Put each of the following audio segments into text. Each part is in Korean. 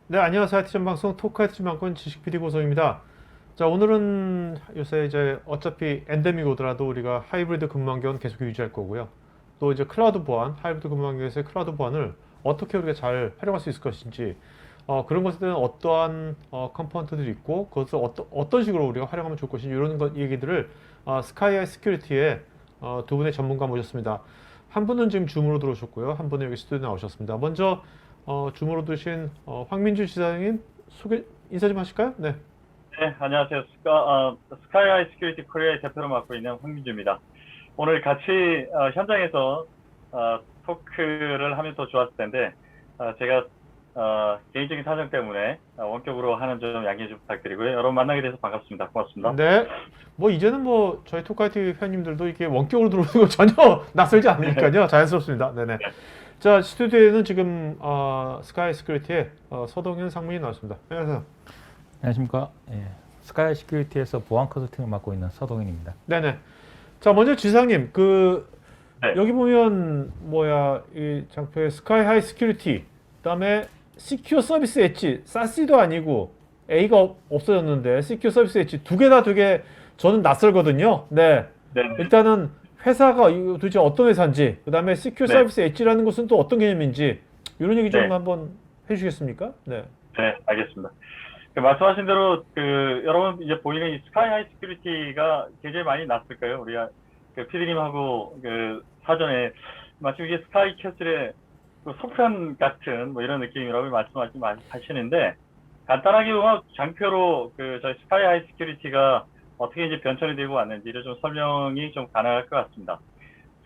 네, 안녕하세요. IT전 방송 토크 IT전 방송 지식 PD 고성입니다. 자, 오늘은 요새 이제 어차피 엔데믹 오더라도 우리가 하이브리드 근무 환경은 계속 유지할 거고요. 또 이제 클라우드 보안, 하이브리드 근무 환경에서의 클라우드 보안을 어떻게 우리가 잘 활용할 수 있을 것인지, 그런 것에 대한 어떠한 컴포넌트들이 있고, 그것을 어떤 식으로 우리가 활용하면 좋을 것인지 이런 얘기들을 스카이아이 시큐리티의 두 분의 전문가 모셨습니다. 한 분은 지금 줌으로 들어오셨고요. 한 분은 여기 스튜디오에 나오셨습니다. 먼저 줌으로 드신 황민주 지사님 인사 좀 하실까요? 네. 네, 안녕하세요. 스카이아이 시큐리티 코리아의 대표를 맡고 있는 황민주입니다. 오늘 같이 현장에서 토크를 하면 더 좋았을 텐데 제가 개인적인 사정 때문에 원격으로 하는 점 양해 좀 부탁드리고요. 여러분 만나게 돼서 반갑습니다. 고맙습니다. 네. 뭐 이제는 뭐 저희 토카이티 회원님들도 이게 원격으로 들어오는 거 전혀 낯설지 않으니까요. 자연스럽습니다. 네네. 자, 스튜디오에는 지금 스카이 시큐리티의 서동현 상무님 나왔습니다. 안녕하세요. 안녕하십니까. 예, 스카이 시큐리티에서 보안 컨설팅을 맡고 있는 서동현입니다. 네네. 자, 먼저 지사님, 네. 여기 보면 이 장표에 스카이 하이 시큐리티, 그다음에 시큐어 서비스 엣지, 사시도 아니고 A가 없어졌는데 시큐어 서비스 엣지 두 개 다 되게 저는 낯설거든요. 네. 네. 일단은 회사가 이거 도대체 어떤 회사인지, 그다음에 시큐어 네. 서비스 엣지라는 것은 또 어떤 개념인지 이런 얘기 좀 네. 한번 해주시겠습니까? 네. 네, 알겠습니다. 말씀하신 대로 여러분 이제 보이는 이 스카이하이 시큐리티가 굉장히 많이 낯설 거예요. 우리가 PD님하고 사전에 마치 이게 스카이 캐슬의 속편 같은 뭐 이런 느낌이라고 말씀하시는데 간단하게 보면 장표로 저희 스카이하이 시큐리티가 어떻게 이제 변천이 되고 왔는지를 좀 설명이 좀 가능할 것 같습니다.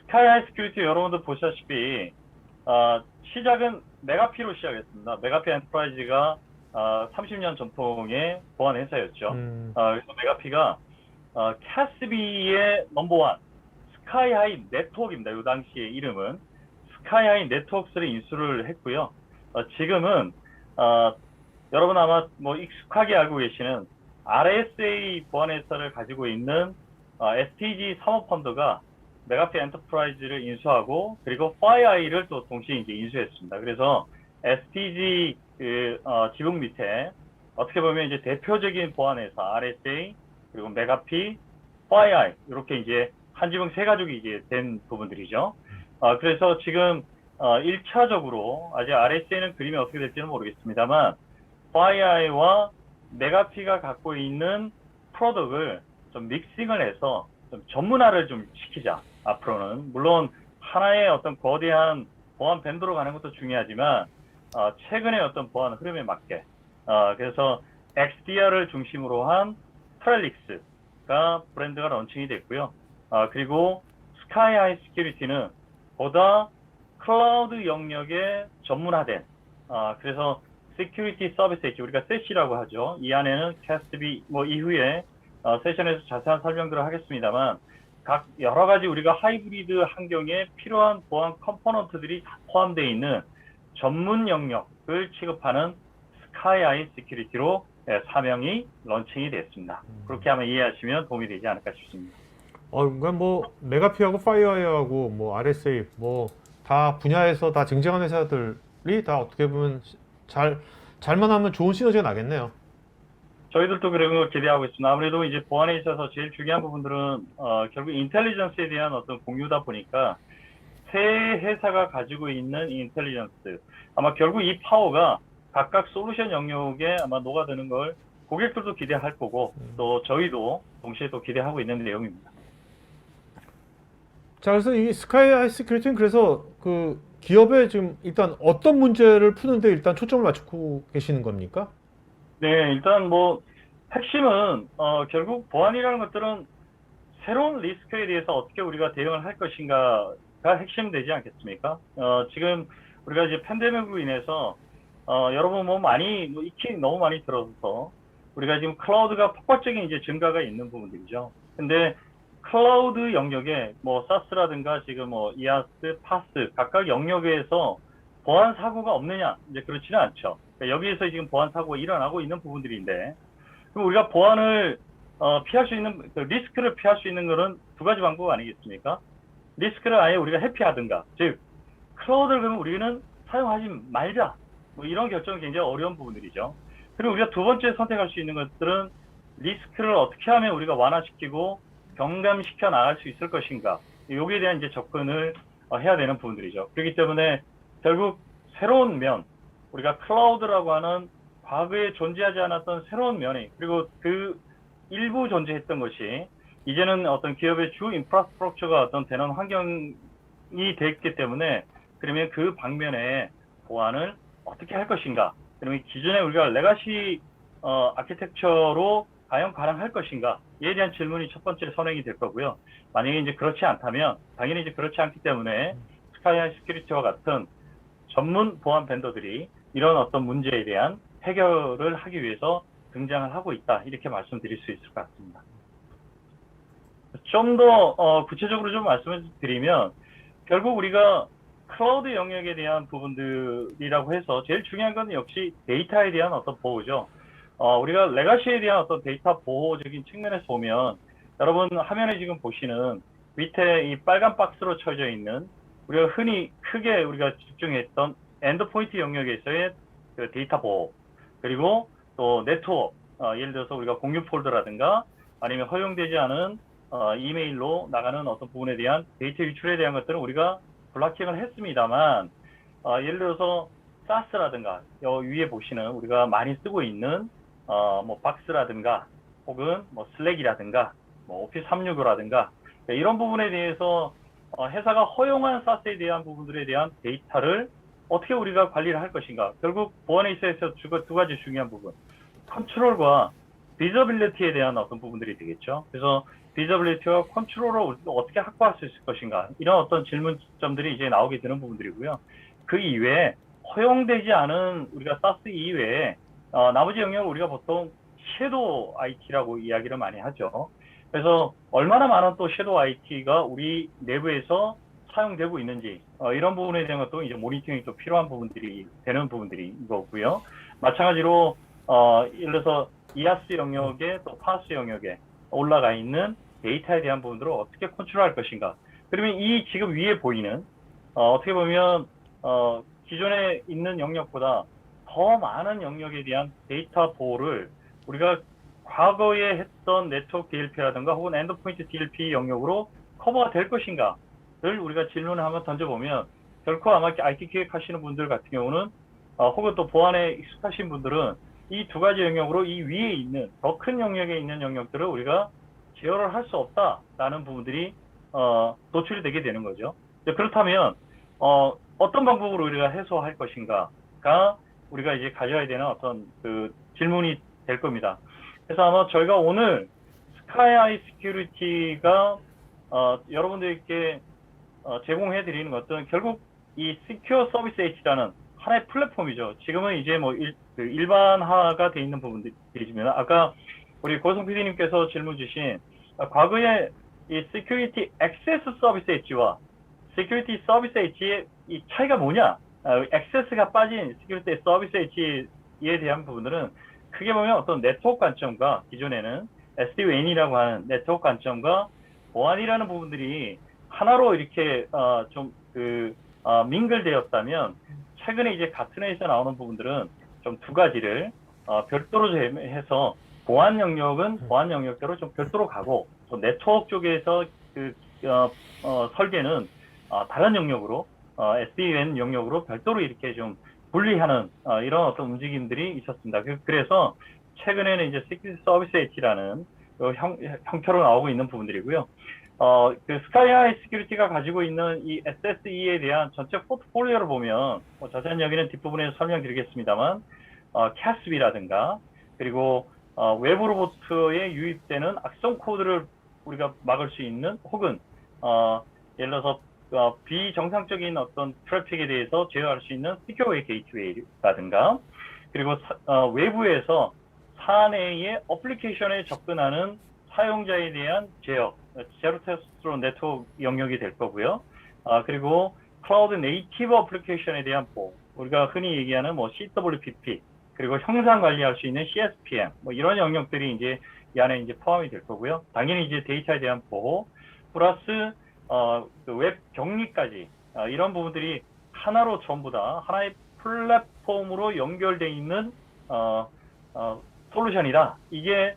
스카이하이 시큐리티 여러분도 보시다시피 시작은 메가피로 시작했습니다. 메가피 엔터프라이즈가 30년 전통의 보안 회사였죠. 그래서 메가피가 캐스비의 넘버원 스카이하이 네트워크입니다. 이 당시의 이름은 스카이하이 네트워크를 인수를 했고요. 지금은 여러분 아마 뭐 익숙하게 알고 계시는 RSA 보안 회사를 가지고 있는 STG 사모펀드가 메가피 엔터프라이즈를 인수하고 그리고 FireEye를 또 동시에 이제 인수했습니다. 그래서 STG 지붕 밑에 어떻게 보면 이제 대표적인 보안 회사 RSA 그리고 메가피, FireEye 이렇게 이제 한 지붕 세 가족이 이제 된 부분들이죠. 그래서 지금 1차적으로 아직 RSA는 그림이 어떻게 될지는 모르겠습니다만 FireEye와 메가피가 갖고 있는 프로덕트를 좀 믹싱을 해서 좀 전문화를 좀 시키자. 앞으로는 물론 하나의 어떤 거대한 보안 밴드로 가는 것도 중요하지만 최근의 어떤 보안 흐름에 맞게 그래서 XDR을 중심으로 한 트렐릭스가 브랜드가 런칭이 됐고요. 그리고 스카이하이 시큐리티는 보다 클라우드 영역에 전문화된 그래서 시큐리티 서비스 엣지 우리가 세시라고 하죠. 이 안에는 캐스비 뭐 이후에 세션에서 자세한 설명들을 하겠습니다만 각 여러 가지 우리가 하이브리드 환경에 필요한 보안 컴포넌트들이 다 포함되어 있는 전문 영역을 취급하는 스카이아이 시큐리티로 사명이 런칭이 됐습니다. 그렇게 하면 이해하시면 도움이 되지 않을까 싶습니다. 그러니까 뭐 메가피하고 파이어웨어하고 뭐 RSA 뭐 다 분야에서 다 쟁쟁한 회사들이 다 어떻게 보면 잘만 하면 좋은 시너지가 나겠네요. 저희들도 그런 걸 기대하고 있습니다. 아무래도 이제 보안에 있어서 제일 중요한 부분들은 결국 인텔리전스에 대한 어떤 공유다 보니까 세 회사가 가지고 있는 인텔리전스 아마 결국 이 파워가 각각 솔루션 영역에 아마 녹아드는 걸 고객들도 기대할 거고 또 저희도 동시에 또 기대하고 있는 내용입니다. 자, 그래서 이 스카이하이 시큐리티는 그래서 기업에 지금 일단 어떤 문제를 푸는데 일단 초점을 맞추고 계시는 겁니까? 네, 일단 뭐 핵심은 결국 보안이라는 것들은 새로운 리스크에 대해서 어떻게 우리가 대응을 할 것인가가 핵심 되지 않겠습니까? 지금 우리가 이제 팬데믹으로 인해서 여러분 뭐 익히 너무 많이 들어서 우리가 지금 클라우드가 폭발적인 이제 증가가 있는 부분들이죠. 근데 클라우드 영역에 뭐 사스라든가 지금 뭐 이아스, 파스 각각 영역에서 보안 사고가 없느냐? 이제 그렇지는 않죠. 그러니까 여기에서 지금 보안 사고가 일어나고 있는 부분들인데 그럼 우리가 보안을 피할 수 있는 리스크를 피할 수 있는 것은 두 가지 방법 아니겠습니까? 리스크를 아예 우리가 회피하든가, 즉 클라우드를 그러면 우리는 사용하지 말자, 뭐 이런 결정은 굉장히 어려운 부분들이죠. 그리고 우리가 두 번째 선택할 수 있는 것들은 리스크를 어떻게 하면 우리가 완화시키고 경감시켜 나갈 수 있을 것인가, 여기에 대한 이제 접근을 해야 되는 부분들이죠. 그렇기 때문에 결국 새로운 면, 우리가 클라우드라고 하는 과거에 존재하지 않았던 새로운 면이, 그리고 그 일부 존재했던 것이 이제는 어떤 기업의 주 인프라스트럭처가 어떤 되는 환경이 됐기 때문에, 그러면 그 방면에 보안을 어떻게 할 것인가, 그러면 기존에 우리가 레가시 아키텍처로 과연 가능할 것인가, 이에 대한 질문이 첫 번째 선행이 될 거고요. 만약에 이제 그렇지 않다면, 당연히 이제 그렇지 않기 때문에 스카이하이 시큐리티와 같은 전문 보안 벤더들이 이런 어떤 문제에 대한 해결을 하기 위해서 등장을 하고 있다, 이렇게 말씀드릴 수 있을 것 같습니다. 좀 더 구체적으로 좀 말씀을 드리면, 결국 우리가 클라우드 영역에 대한 부분들이라고 해서 제일 중요한 건 역시 데이터에 대한 어떤 보호죠. 우리가 레가시에 대한 어떤 데이터 보호적인 측면에서 보면, 여러분 화면에 지금 보시는 밑에 이 빨간 박스로 쳐져 있는, 우리가 흔히 크게 우리가 집중했던 엔드포인트 영역에서의 그 데이터 보호, 그리고 또 네트워크, 예를 들어서 우리가 공유 폴더라든가 아니면 허용되지 않은 이메일로 나가는 어떤 부분에 대한 데이터 유출에 대한 것들은 우리가 블락킹을 했습니다만, 예를 들어서 SaaS라든가 위에 보시는 우리가 많이 쓰고 있는 뭐 박스라든가 혹은 뭐 슬랙이라든가 뭐 오피스 365라든가 이런 부분에 대해서 회사가 허용한 SaaS에 대한 부분들에 대한 데이터를 어떻게 우리가 관리를 할 것인가. 결국 보안에 있어서 두 가지 중요한 부분, 컨트롤과 비저빌리티에 대한 어떤 부분들이 되겠죠. 그래서 비저빌리티와 컨트롤을 어떻게 확보할 수 있을 것인가, 이런 어떤 질문점들이 이제 나오게 되는 부분들이고요. 그 이외에 허용되지 않은 우리가 SaaS 이외에 나머지 영역을 우리가 보통 섀도우 IT라고 이야기를 많이 하죠. 그래서 얼마나 많은 또 섀도우 IT가 우리 내부에서 사용되고 있는지, 이런 부분에 대한 것도 이제 모니터링이 또 필요한 부분들이 되는 부분들이 거고요. 마찬가지로 예를 들어서 이아스 영역에 또 파스 영역에 올라가 있는 데이터에 대한 부분들을 어떻게 컨트롤할 것인가. 그러면 이 지금 위에 보이는 어떻게 보면 기존에 있는 영역보다 더 많은 영역에 대한 데이터 보호를 우리가 과거에 했던 네트워크 DLP라든가 혹은 엔드포인트 DLP 영역으로 커버가 될 것인가를 우리가 질문을 한번 던져보면, 결코 아마 IT 기획하시는 분들 같은 경우는 혹은 또 보안에 익숙하신 분들은 이 두 가지 영역으로 이 위에 있는 더 큰 영역에 있는 영역들을 우리가 제어를 할 수 없다라는 부분들이 노출이 되게 되는 거죠. 그렇다면 어떤 방법으로 우리가 해소할 것인가가 우리가 이제 가져야 되는 어떤 그 질문이 될 겁니다. 그래서 아마 저희가 오늘 스카이하이 시큐리티가 여러분들께 제공해 드리는 것은 결국 이 Secure Service Edge라는 하나의 플랫폼이죠. 지금은 이제 뭐 일반화가 돼 있는 부분들이지만, 아까 우리 고성 PD님께서 질문 주신 과거에 이 Security Access Service Edge와 Security Service Edge의 이 차이가 뭐냐? 액세스가 빠진 Security Service Edge에 대한 부분들은 크게 보면 어떤 네트워크 관점과 기존에는 SD-WAN이라고 하는 네트워크 관점과 보안이라는 부분들이 하나로 이렇게 민글되었다면, 최근에 이제 가트넷에서 나오는 부분들은 좀 두 가지를 별도로 해서 보안 영역은 보안 영역대로 좀 별도로 가고, 또 네트워크 쪽에서 설계는 다른 영역으로 SD-WAN 영역으로 별도로 이렇게 좀 분리하는 이런 어떤 움직임들이 있었습니다. 그래서 최근에는 이제 Security Service Edge라는 형태로 나오고 있는 부분들이고요. 그 스카이하이 시큐리티가 가지고 있는 이 SSE에 대한 전체 포트폴리오를 보면, 자세한 이야기는 뒷부분에서 설명드리겠습니다만, CASB라든가 그리고 외부로부터에 유입되는 악성 코드를 우리가 막을 수 있는, 혹은 예를 들어서 비정상적인 어떤 트래픽에 대해서 제어할 수 있는 시큐어 게이트웨이라든가, 그리고 외부에서 사내의 어플리케이션에 접근하는 사용자에 대한 제어, 제로 트러스트 네트워크 영역이 될 거고요. 그리고 클라우드 네이티브 어플리케이션에 대한 보호, 우리가 흔히 얘기하는 뭐 CWPP, 그리고 형상 관리할 수 있는 CSPM, 뭐 이런 영역들이 이제 이 안에 이제 포함이 될 거고요. 당연히 이제 데이터에 대한 보호, 플러스 그웹 격리까지 이런 부분들이 하나로 전부 다 하나의 플랫폼으로 연결되어 있는 솔루션이다. 이게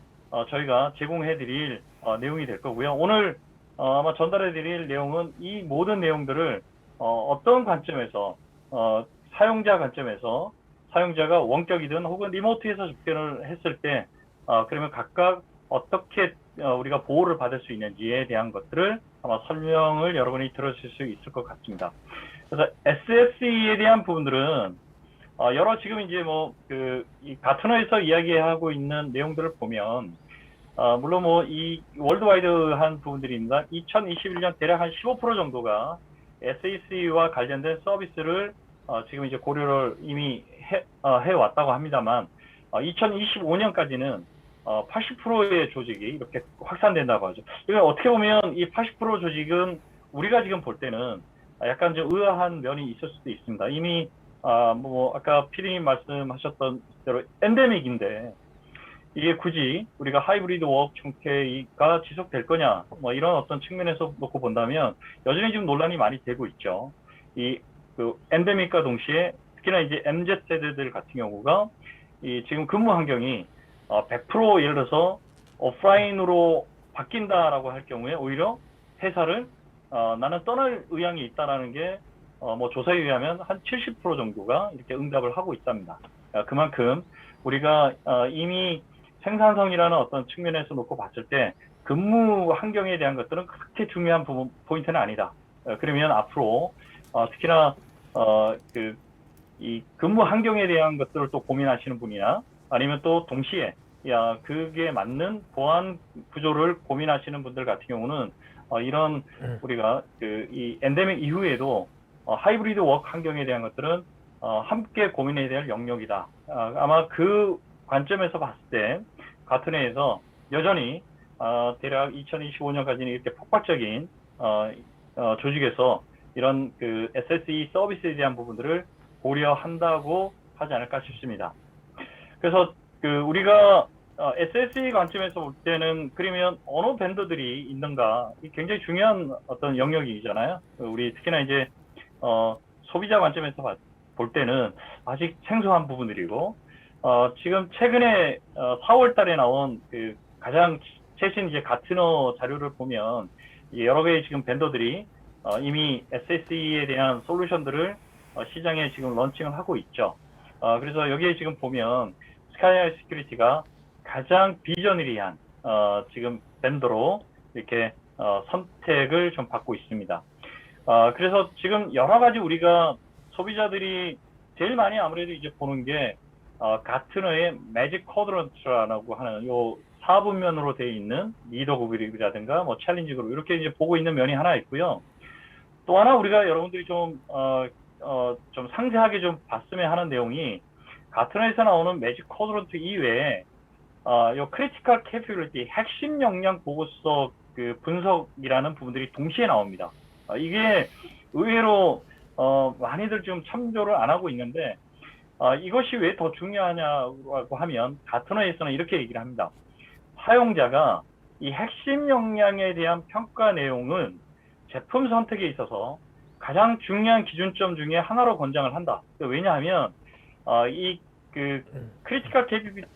저희가 제공해드릴 내용이 될 거고요. 오늘 아마 전달해드릴 내용은 이 모든 내용들을 어떤 관점에서 사용자 관점에서 사용자가 원격이든 혹은 리모트에서 접근을 했을 때 그러면 각각 어떻게 우리가 보호를 받을 수 있는지에 대한 것들을 아마 설명을 여러분이 들으실 수 있을 것 같습니다. 그래서 SSE에 대한 부분들은 여러 지금 이제 이 가트너에서 이야기하고 있는 내용들을 보면 물론 이 월드와이드한 부분들입니다. 2021년 대략 한 15% 정도가 SAC와 관련된 서비스를 지금 이제 고려를 이미 해왔다고 합니다만 2025년까지는 80%의 조직이 이렇게 확산된다고 하죠. 이거 어떻게 보면 이 80% 조직은 우리가 지금 볼 때는 약간 좀 의아한 면이 있을 수도 있습니다. 이미 아까 피디님 말씀하셨던 대로 엔데믹인데 이게 굳이 우리가 하이브리드 워크 형태가 지속될 거냐 이런 어떤 측면에서 놓고 본다면 여전히 지금 논란이 많이 되고 있죠. 그 엔데믹과 동시에 특히나 이제 MZ세대들 같은 경우가 지금 근무 환경이 100% 예를 들어서 오프라인으로 바뀐다라고 할 경우에 오히려 회사를 나는 떠날 의향이 있다라는 게 조사에 의하면 한 70% 정도가 이렇게 응답을 하고 있답니다. 그만큼 우리가 이미 생산성이라는 어떤 측면에서 놓고 봤을 때 근무 환경에 대한 것들은 그렇게 중요한 포인트는 아니다. 그러면 앞으로 특히나 이 근무 환경에 대한 것들을 또 고민하시는 분이나 아니면 또 동시에 그게 맞는 보안 구조를 고민하시는 분들 같은 경우는 이런 우리가 이 엔데믹 이후에도 하이브리드 워크 환경에 대한 것들은 함께 고민해야 될 영역이다. 아마 그 관점에서 봤을 때 가트너에서 여전히 대략 2025년까지는 이렇게 폭발적인 조직에서 이런 그 SSE 서비스에 대한 부분들을 고려한다고 하지 않을까 싶습니다. 그래서 우리가 SSE 관점에서 볼 때는 그러면 어느 밴더들이 있는가 굉장히 중요한 어떤 영역이잖아요. 우리 특히나 이제 소비자 관점에서 볼 때는 아직 생소한 부분들이고 지금 최근에 4월 달에 나온 가장 최신 이제 가트너 자료를 보면 여러 개의 지금 밴더들이 이미 SSE에 대한 솔루션들을 시장에 지금 런칭을 하고 있죠. 그래서 여기에 지금 보면 스카이하이 시큐리티가 가장 비전이리한 지금 밴더로 이렇게 선택을 좀 받고 있습니다. 그래서 지금 여러 가지 우리가 소비자들이 제일 많이 아무래도 이제 보는 게 가트너의 매직 쿼드런트라고 하는 요 4분면으로 되어 있는 리더 그룹이라든가 챌린지 그룹 이렇게 이제 보고 있는 면이 하나 있고요. 또 하나 우리가 여러분들이 좀 상세하게 좀 봤으면 하는 내용이 가트너에서 나오는 매직 쿼드런트 이외에 요 크리티컬 캐피빌리티 핵심 역량 보고서 분석이라는 부분들이 동시에 나옵니다. 이게 의외로 많이들 좀 참조를 안 하고 있는데 이것이 왜 더 중요하냐고 하면 가트너에서는 이렇게 얘기를 합니다. 사용자가 이 핵심 역량에 대한 평가 내용은 제품 선택에 있어서 가장 중요한 기준점 중에 하나로 권장을 한다. 왜냐하면 이 크리티컬 캐피빌리티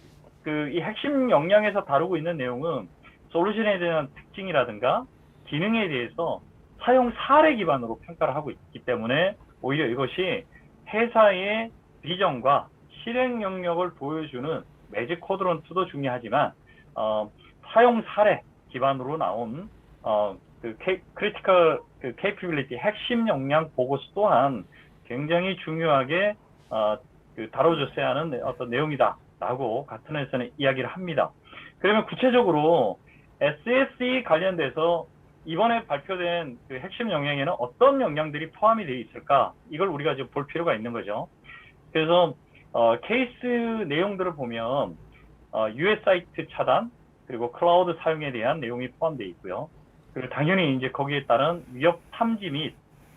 이 핵심 역량에서 다루고 있는 내용은 솔루션에 대한 특징이라든가 기능에 대해서 사용 사례 기반으로 평가를 하고 있기 때문에 오히려 이것이 회사의 비전과 실행 영역을 보여주는 매직 쿼드런트도 중요하지만 사용 사례 기반으로 나온 크리티컬 캐피빌리티 핵심 역량 보고서 또한 굉장히 중요하게 다뤄줬어야 하는 어떤 내용이다라고 가트너에서는 이야기를 합니다. 그러면 구체적으로 SSE 관련돼서 이번에 발표된 핵심 역량에는 어떤 역량들이 포함이 되어 있을까? 이걸 우리가 지금 볼 필요가 있는 거죠. 그래서 케이스 내용들을 보면 US 사이트 차단 그리고 클라우드 사용에 대한 내용이 포함되어 있고요. 그리고 당연히 이제 거기에 따른 위협 탐지 및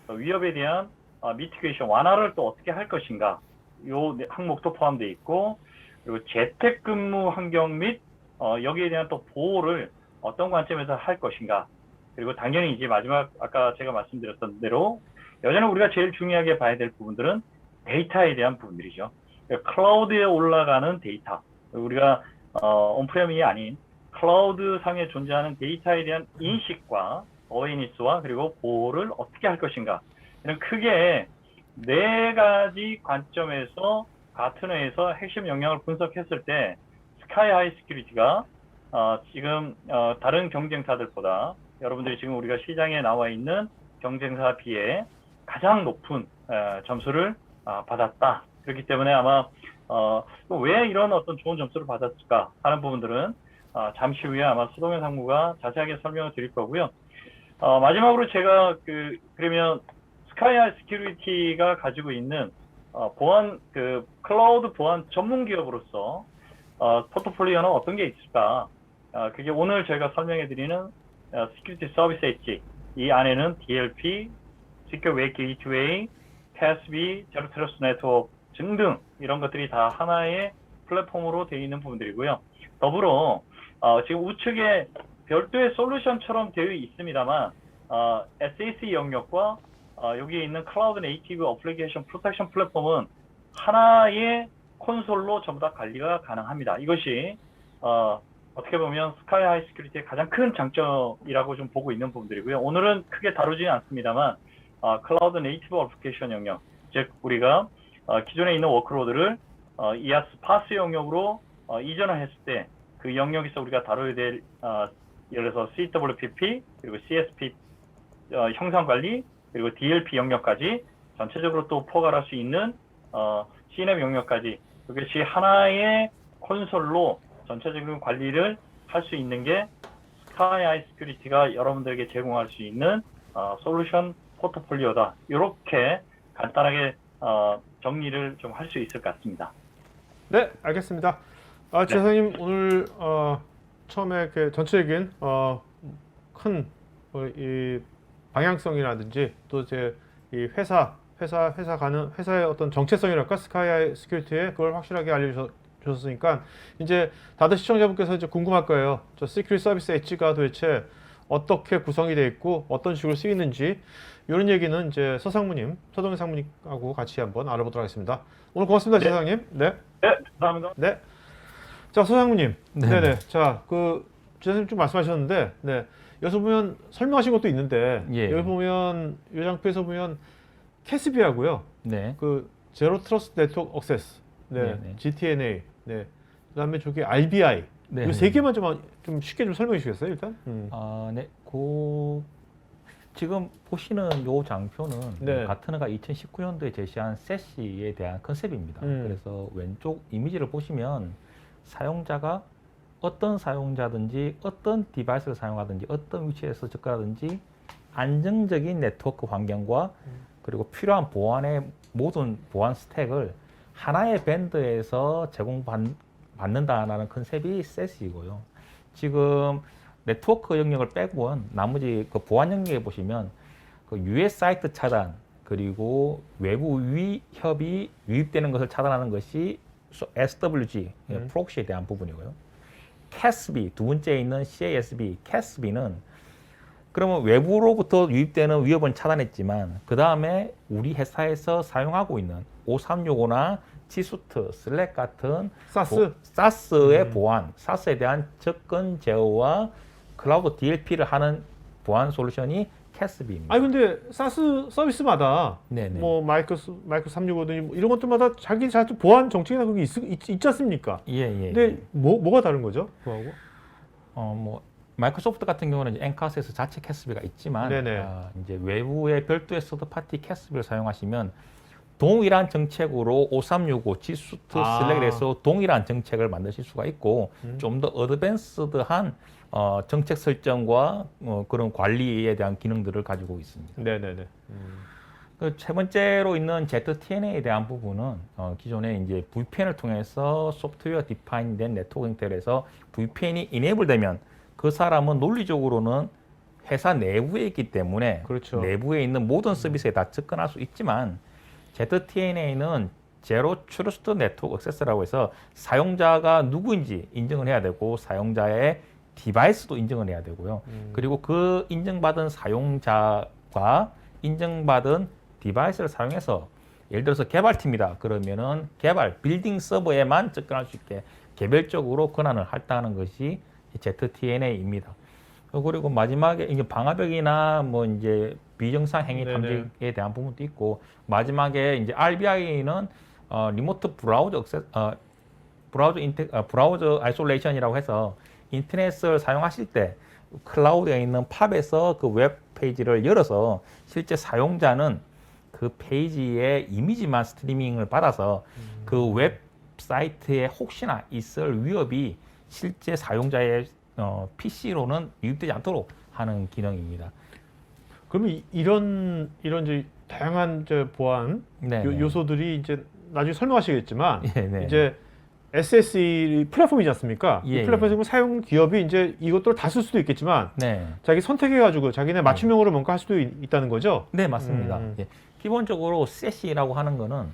위협에 대한 미티게이션 완화를 또 어떻게 할 것인가 요 항목도 포함되어 있고 그리고 재택근무 환경 및 여기에 대한 또 보호를 어떤 관점에서 할 것인가 그리고 당연히 이제 마지막 아까 제가 말씀드렸던 대로 여전히 우리가 제일 중요하게 봐야 될 부분들은 데이터에 대한 부분들이죠. 그러니까 클라우드에 올라가는 데이터, 우리가 온프레임이 아닌 클라우드 상에 존재하는 데이터에 대한 인식과 어웨이니스와 그리고 보호를 어떻게 할 것인가, 이런 크게 네 가지 관점에서 가트너에서 핵심 역량을 분석했을 때 스카이 하이 시큐리티가 지금 다른 경쟁사들보다 여러분들이 지금 우리가 시장에 나와 있는 경쟁사 비해 가장 높은 점수를 받았다. 그렇기 때문에 아마 왜 이런 어떤 좋은 점수를 받았을까 하는 부분들은 잠시 후에 아마 수동현 상무가 자세하게 설명을 드릴 거고요. 마지막으로 제가 그러면 스카이하이 시큐리티가 가지고 있는 보안 클라우드 보안 전문 기업으로서 포트폴리오는 어떤 게 있을까? 그게 오늘 저희가 설명해 드리는 시큐리티 서비스 엣지, 이 안에는 DLP, Secure Web Gateway, CASB, 제로 트러스트 네트워크 등등 이런 것들이 다 하나의 플랫폼으로 되어 있는 부분들이고요. 더불어 지금 우측에 별도의 솔루션처럼 되어 있습니다만 SAC 영역과 여기에 있는 클라우드 네이티브 어플리케이션 프로텍션 플랫폼은 하나의 콘솔로 전부 다 관리가 가능합니다. 이것이 어떻게 보면 스카이 하이 시큐리티의 가장 큰 장점이라고 좀 보고 있는 부분들이고요. 오늘은 크게 다루지는 않습니다만 클라우드 네이티브 어플리케이션 영역, 즉 우리가 기존에 있는 워크로드를 EAS 파스 영역으로 이전을 했을 때 그 영역에서 우리가 다뤄야 될 예를 들어서 CWPP 그리고 CSP 형상 관리 그리고 DLP 영역까지 전체적으로 또 포괄할 수 있는 CNAME 영역까지 이것이 하나의 콘솔로 전체적인 관리를 할 수 있는 게 스카이 하이 시큐리티가 여러분들에게 제공할 수 있는 솔루션 포트폴리오다. 이렇게 간단하게 정리를 좀 할 수 있을 것 같습니다. 네, 알겠습니다. 지사님 오늘 처음에 전체적인 큰 이 방향성이라든지 또 이제 이 회사의 어떤 정체성이랄까 스카이 시큐리티에 그걸 확실하게 알려주셨으니까 이제 다들 시청자분께서 이제 궁금할 거예요. 저 시큐리티 서비스 엣지가 도대체 어떻게 구성이 되어 있고 어떤 식으로 쓰이는지 이런 얘기는 이제 서동현 상무님하고 같이 한번 알아보도록 하겠습니다. 오늘 고맙습니다, 네. 지사님. 네. 네, 감사합니다. 네. 자, 서상무님. 네. 네네. 자, 지사님 좀 말씀하셨는데, 네. 여기서 보면 설명하신 것도 있는데, 예. 여기 보면, 이 장표에서 보면, 캐스비하고요. 네. 제로 트러스트 네트워크 액세스. 네. 네. GTNA. 네. 그 다음에 저기 RBI. 네. 이 세 개만 좀 쉽게 좀 설명해 주시겠어요, 일단? 네. 지금 보시는 요 장표는 네. 가트너가 2019년도에 제시한 세시에 대한 컨셉입니다. 그래서 왼쪽 이미지를 보시면 사용자가 어떤 사용자든지 어떤 디바이스를 사용하든지 어떤 위치에서 접근하든지 안정적인 네트워크 환경과 그리고 필요한 보안의 모든 보안 스택을 하나의 밴드에서 제공받는다라는 컨셉이 세시이고요. 지금 네트워크 영역을 빼고는 나머지 보안 영역에 보시면 US 사이트 차단 그리고 외부 위협이 유입되는 것을 차단하는 것이 SWG 프록시에 대한 부분이고요. CASB 두 번째에 있는 CASB, CASB는 그러면 외부로부터 유입되는 위협은 차단했지만 그 다음에 우리 회사에서 사용하고 있는 5365나 G수트, 슬랙 같은 사스의 보안, 사스에 대한 접근 제어와 클라우드 DLP를 하는 보안 솔루션이 CASB입니다. 아니 근데 사스 서비스마다 네네. 뭐 마이크 365든 이런 것들마다 자기 보안 정책이나 그게 있지 않습니까? 예. 근데 뭐가 다른 거죠? 그거하고? 뭐 마이크로소프트 같은 경우는 이제 엔카스에서 자체 CASB가 있지만 이제 외부의 별도의 서드 파티 CASB를 사용하시면 동일한 정책으로 5365 G수트 슬랙에서 동일한 정책을 만드실 수가 있고 좀 더 어드밴스드한 정책 설정과 그런 관리에 대한 기능들을 가지고 있습니다. 네네네. 세 번째로 있는 ZTNA에 대한 부분은 기존에 이제 VPN을 통해서 소프트웨어 디파인된 네트워크 형태로 해서 VPN이 이네이블 되면 그 사람은 논리적으로는 회사 내부에 있기 때문에 그렇죠. 내부에 있는 모든 서비스에 다 접근할 수 있지만 ZTNA는 제로 트러스트 네트워크 액세스라고 해서 사용자가 누구인지 인정을 해야 되고 사용자의 디바이스도 인정을 해야 되고요. 그리고 그 인정받은 사용자가 인정받은 디바이스를 사용해서 예를 들어서 개발팀이다 그러면은 개발 빌딩 서버에만 접근할 수 있게 개별적으로 권한을 할당하는 것이 ZTNA입니다. 그리고 마지막에 이제 방화벽이나 뭐 이제 비정상 행위 네네. 탐지에 대한 부분도 있고 마지막에 이제 RBI는 리모트 브라우저 브라우저 아이솔레이션이라고 해서 인터넷을 사용하실 때 클라우드에 있는 팝에서 그 웹 페이지를 열어서 실제 사용자는 그 페이지의 이미지만 스트리밍을 받아서 그 웹사이트에 혹시나 있을 위협이 실제 사용자의 PC로는 유입되지 않도록 하는 기능입니다. 그러면 이런 이제 다양한 이제 보안 네, 요소들이 이제 나중에 설명하시겠지만 예, 네. 이제 SSE 플랫폼이지 않습니까? 예, 이 플랫폼에서 사용 기업이 이제 이것들을 다 쓸 수도 있겠지만 네. 자기 선택해가지고 자기네 맞춤형으로 뭔가 할 수도 있다는 거죠. 네, 맞습니다. 예. 기본적으로 SEC라고 하는 거는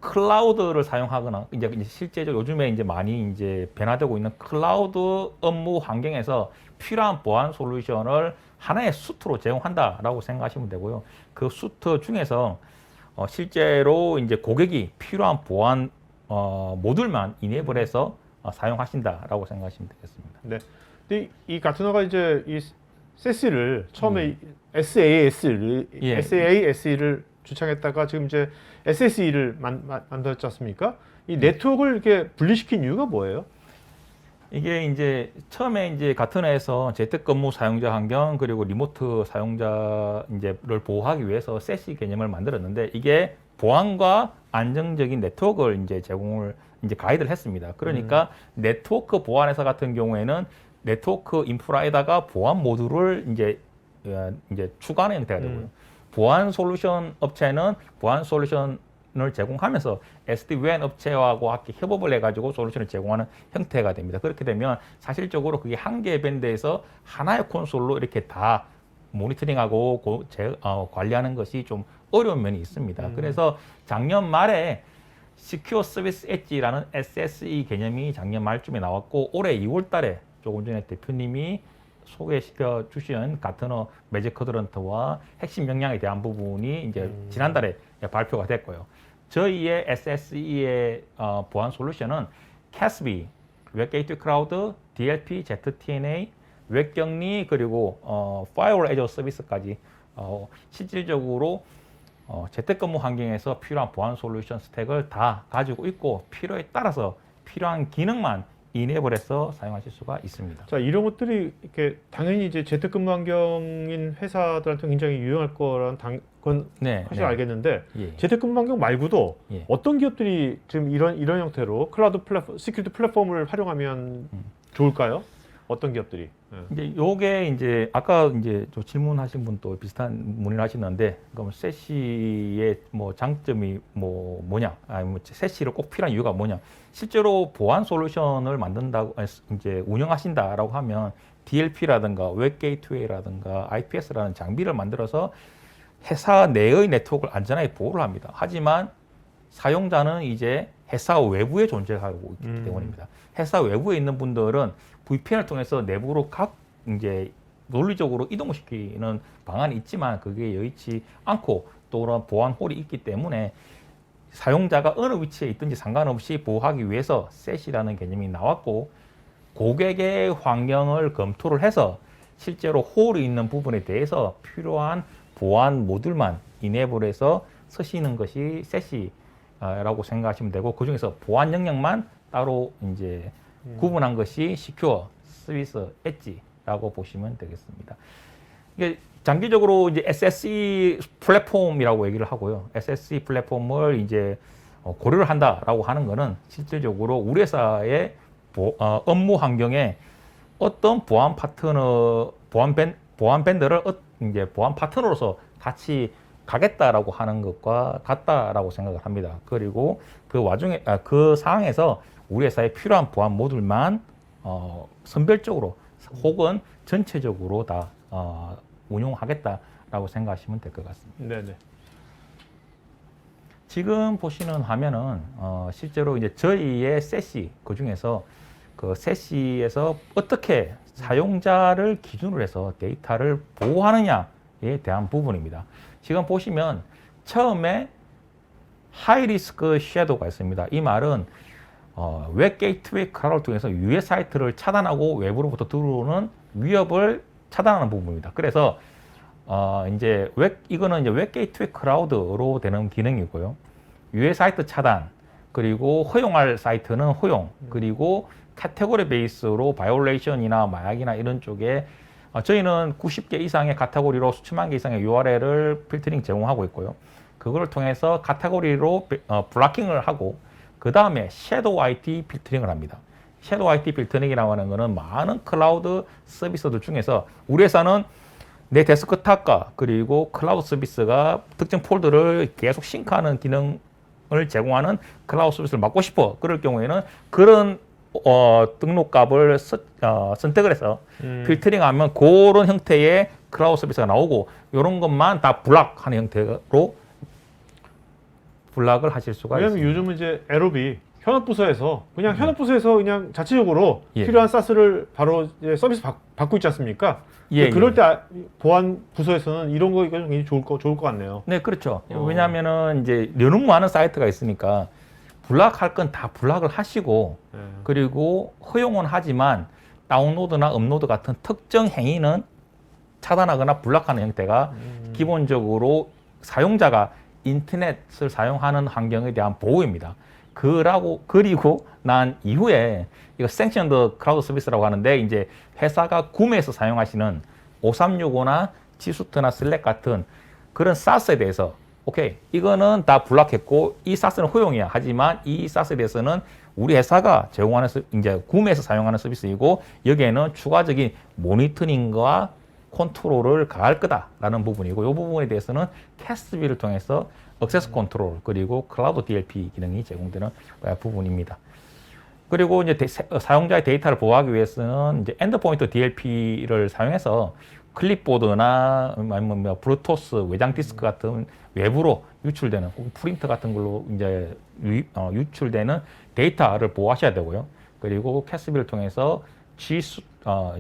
클라우드를 사용하거나 이제 실제적으로 요즘에 이제 많이 이제 변화되고 있는 클라우드 업무 환경에서 필요한 보안 솔루션을 하나의 수트로 제공한다라고 생각하시면 되고요. 그 수트 중에서 실제로 이제 고객이 필요한 보안 모듈만 이네이블해서 사용하신다라고 생각하시면 되겠습니다. 네. 근데 이 가트너가 이제 이 SEC를 처음에 SASE를 주창했다가 지금 이제 SSE를 만들었지 않습니까? 이 네트워크를 이렇게 분리시킨 이유가 뭐예요? 이게 이제 처음에 이제 가트너에서 재택근무 사용자 환경 그리고 리모트 사용자 이제를 보호하기 위해서 SASE 개념을 만들었는데 이게 보안과 안정적인 네트워크를 이제 제공을 이제 가이드를 했습니다. 그러니까 네트워크 보안회사 같은 경우에는 네트워크 인프라에다가 보안 모듈을 이제 추가하는 형태가 되고요. 보안 솔루션 업체는 보안 솔루션을 제공하면서 SD-WAN 업체하고 함께 협업을 해가지고 솔루션을 제공하는 형태가 됩니다. 그렇게 되면 사실적으로 그게 한 개의 밴드에서 하나의 콘솔로 이렇게 다 모니터링하고 관리하는 것이 좀 어려운 면이 있습니다. 그래서 작년 말에 Secure Service Edge라는 SSE 개념이 작년 말쯤에 나왔고 올해 2월 달에 조금 전에 대표님이 소개시켜 주신 가트너 매직 쿼드런트와 핵심 역량에 대한 부분이 이제 지난달에 발표가 됐고요. 저희의 SSE의 보안 솔루션은 CASB, 웹 게이트웨이 클라우드, DLP, ZTNA, 웹 격리 그리고 파이어월 애저 서비스까지 실질적으로 재택근무 환경에서 필요한 보안 솔루션 스택을 다 가지고 있고 필요에 따라서 필요한 기능만 이네이블해서 사용하실 수가 있습니다. 자, 이런 것들이 이렇게 당연히 이제 재택근무 환경인 회사들한테 굉장히 유용할 거란 건 네, 사실 네. 알겠는데 예. 재택근무 환경 말고도 예. 어떤 기업들이 지금 이런 형태로 클라우드 플랫폼, 시큐리티 플랫폼을 활용하면 좋을까요? 어떤 기업들이? 예. 이제 요게 이제 아까 이제 저 질문하신 분도 비슷한 문의를 하시는데 그럼 세시의 뭐 장점이 뭐냐? 아니 뭐 세시를 꼭 필요한 이유가 뭐냐? 실제로 보안 솔루션을 만든다고 이제 운영하신다라고 하면 DLP라든가 웹 게이트웨이라든가 IPS라는 장비를 만들어서 회사 내의 네트워크를 안전하게 보호를 합니다. 하지만 사용자는 이제 회사 외부에 존재하고 있기 때문입니다. 회사 외부에 있는 분들은 VPN을 통해서 내부로 이제 논리적으로 이동시키는 방안이 있지만 그게 여의치 않고 또한 보안 홀이 있기 때문에 사용자가 어느 위치에 있든지 상관없이 보호하기 위해서 셋이라는 개념이 나왔고 고객의 환경을 검토를 해서 실제로 홀이 있는 부분에 대해서 필요한 보안 모듈만 이네이블해서 쓰시는 것이 셋이라고 생각하시면 되고 그 중에서 보안 영역만 따로 이제 구분한 것이 시큐어 서비스 엣지라고 보시면 되겠습니다. 이게 장기적으로 이제 SSE 플랫폼이라고 얘기를 하고요. SSE 플랫폼을 이제 고려를 한다라고 하는 것은 실질적으로 우리 회사의 업무 환경에 어떤 보안 밴드를 이제 보안 파트너로서 같이 가겠다라고 하는 것과 같다라고 생각을 합니다. 그리고 그 와중에 그 상황에서 우리 회사에 필요한 보안 모듈만 선별적으로 혹은 전체적으로 다 운용하겠다라고 생각하시면 될 것 같습니다. 네네. 지금 보시는 화면은 실제로 이제 저희의 셋이 그 중에서 그 세시에서 어떻게 사용자를 기준으로 해서 데이터를 보호하느냐에 대한 부분입니다. 지금 보시면 처음에 하이리스크 섀도우가 있습니다. 이 말은 웹 게이트웨이 클라우드를 통해서 유해 사이트를 차단하고 외부로부터 들어오는 위협을 차단하는 부분입니다. 그래서 이거는 이제 웹 게이트웨이 클라우드로 되는 기능이고요. 유해 사이트 차단, 그리고 허용할 사이트는 허용, 그리고 카테고리 베이스로 바이올레이션이나 마약이나 이런 쪽에 저희는 90개 이상의 카테고리로 수천만 개 이상의 URL을 필터링 제공하고 있고요. 그걸 통해서 카테고리로 블락킹을 하고 그 다음에 섀도우 IT 필터링을 합니다. 섀도우 IT 필터링이라고 하는 것은 많은 클라우드 서비스들 중에서 우리 회사는 내 데스크탑과 그리고 클라우드 서비스가 특정 폴더를 계속 싱크하는 기능을 제공하는 클라우드 서비스를 맡고 싶어. 그럴 경우에는 그런 등록값을 선택을 해서 필터링하면 그런 형태의 클라우드 서비스가 나오고 이런 것만 다 블락하는 형태로 블락을 하실 수가 왜냐면 있습니다. 요즘은 이제 에로비 현업부서에서 그냥 현업부서에서 그냥 자체적으로 예. 필요한 사스를 바로 이제 서비스 받고 있지 않습니까? 예, 그럴 예. 때 보안 부서에서는 이런 거 굉장히 좋을 것 같네요. 네, 그렇죠. 왜냐하면은 이제 너무 많은 사이트가 있으니까 블락할 건 다 블락을 하시고 네. 그리고 허용은 하지만 다운로드나 업로드 같은 특정 행위는 차단하거나 블락하는 형태가 기본적으로 사용자가 인터넷을 사용하는 환경에 대한 보호입니다. 그리고 난 이후에 이거 섹션드 클라우드 서비스라고 하는데 이제 회사가 구매해서 사용하시는 5365나 지수트나 슬랙 같은 그런 사스에 대해서 오케이 이거는 다 블락했고 이 사스는 허용이야. 하지만 이 사스에 대해서는 우리 회사가 제공하는 이제 구매해서 사용하는 서비스이고 여기에는 추가적인 모니터링과 컨트롤을 가할 거다라는 부분이고 이 부분에 대해서는 캐스비를 통해서 액세스 컨트롤 그리고 클라우드 DLP 기능이 제공되는 부분입니다. 그리고 이제 사용자의 데이터를 보호하기 위해서는 이제 엔드포인트 DLP를 사용해서 클립보드나 아니면 블루투스 외장 디스크 같은 외부로 유출되는 프린터 같은 걸로 이제 유출되는 데이터를 보호하셔야 되고요. 그리고 캐스비를 통해서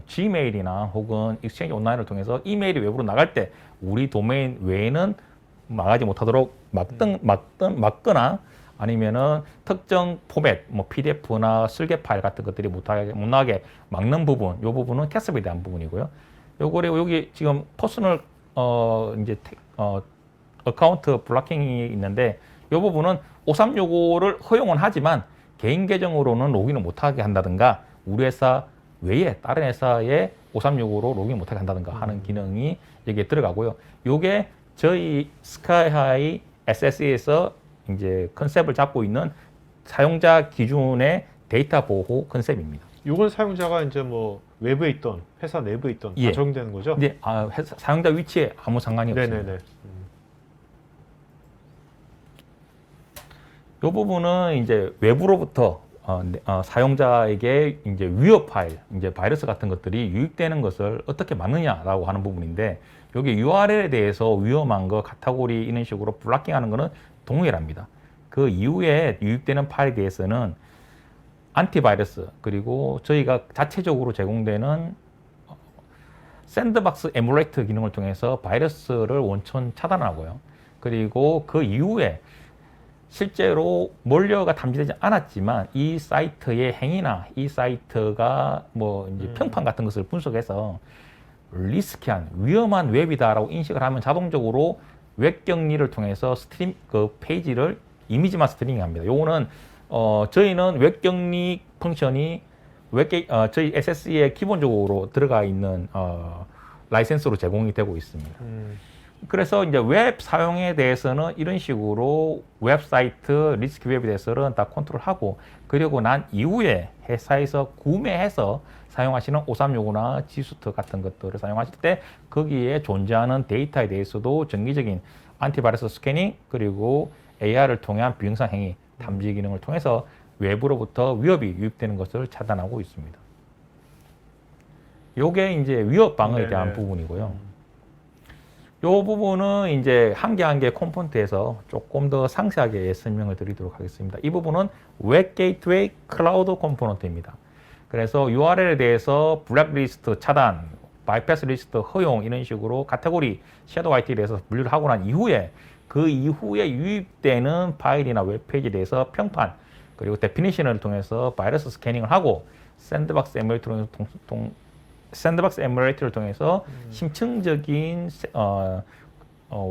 Gmail이나 혹은 익스체인지 온라인을 통해서 이메일이 외부로 나갈 때 우리 도메인 외에는 나가지 못하도록 막거나 아니면은 특정 포맷, 뭐 PDF나 설계 파일 같은 것들이 못 나가게 막는 부분, 이 부분은 캐스비에 대한 부분이고요. 그리고 여기 지금 퍼스널 어카운트 블락킹이 있는데 이 부분은 5365를 허용은 하지만 개인 계정으로는 로그인을 못하게 한다든가 우리 회사 외에 다른 회사에 5365로 로그인 못하게 한다든가 하는 기능이 여기에 들어가고요. 이게 저희 스카이하이 SSE에서 이제 컨셉을 잡고 있는 사용자 기준의 데이터 보호 컨셉입니다. 이건 사용자가 이제 뭐 외부에 있던 회사 내부에 있던 다 예. 적용되는 거죠? 근데 사용자 위치에 아무 상관이 없습니다. 네네네. 이 부분은 이제 외부로부터 사용자에게 이제 위협 파일, 이제 바이러스 같은 것들이 유입되는 것을 어떻게 막느냐라고 하는 부분인데 여기 URL에 대해서 위험한 거 카테고리 이런 식으로 블락킹하는 거는 동일합니다. 그 이후에 유입되는 파일에 대해서는 안티바이러스 그리고 저희가 자체적으로 제공되는 샌드박스 에뮬레이터 기능을 통해서 바이러스를 원천 차단하고요. 그리고 그 이후에 실제로 몰려가 탐지되지 않았지만 이 사이트의 행위나 이 사이트가 뭐 이제 평판 같은 것을 분석해서 리스키한 위험한 웹이다라고 인식을 하면 자동적으로 웹 격리를 통해서 그 페이지를 이미지만 스트리밍합니다. 요거는 저희는 웹 격리 펑션이 저희 SSE에 기본적으로 들어가 있는 라이센스로 제공이 되고 있습니다. 그래서 이제 웹 사용에 대해서는 이런 식으로 웹사이트 리스크 웹에 대해서는 다 컨트롤하고 그리고 난 이후에 회사에서 구매해서 사용하시는 5365나 지수트 같은 것들을 사용하실 때 거기에 존재하는 데이터에 대해서도 정기적인 안티바이러스 스캐닝 그리고 AR을 통한 비영상 행위 탐지 기능을 통해서 외부로부터 위협이 유입되는 것을 차단하고 있습니다. 요게 이제 위협 방어에 대한 부분이고요. 요 부분은 이제 한 개 한 개 컴포넌트에서 조금 더 상세하게 설명을 드리도록 하겠습니다. 이 부분은 웹 게이트웨이 클라우드 컴포넌트입니다. 그래서 URL에 대해서 블랙리스트 차단, 바이패스 리스트 허용 이런 식으로 카테고리 섀도우 IT에 대해서 분류를 하고 난 이후에 그 이후에 유입되는 파일이나 웹페이지에 대해서 평판 그리고 데피니션을 통해서 바이러스 스캐닝을 하고 샌드박스 에뮬레이터를 통해서 심층적인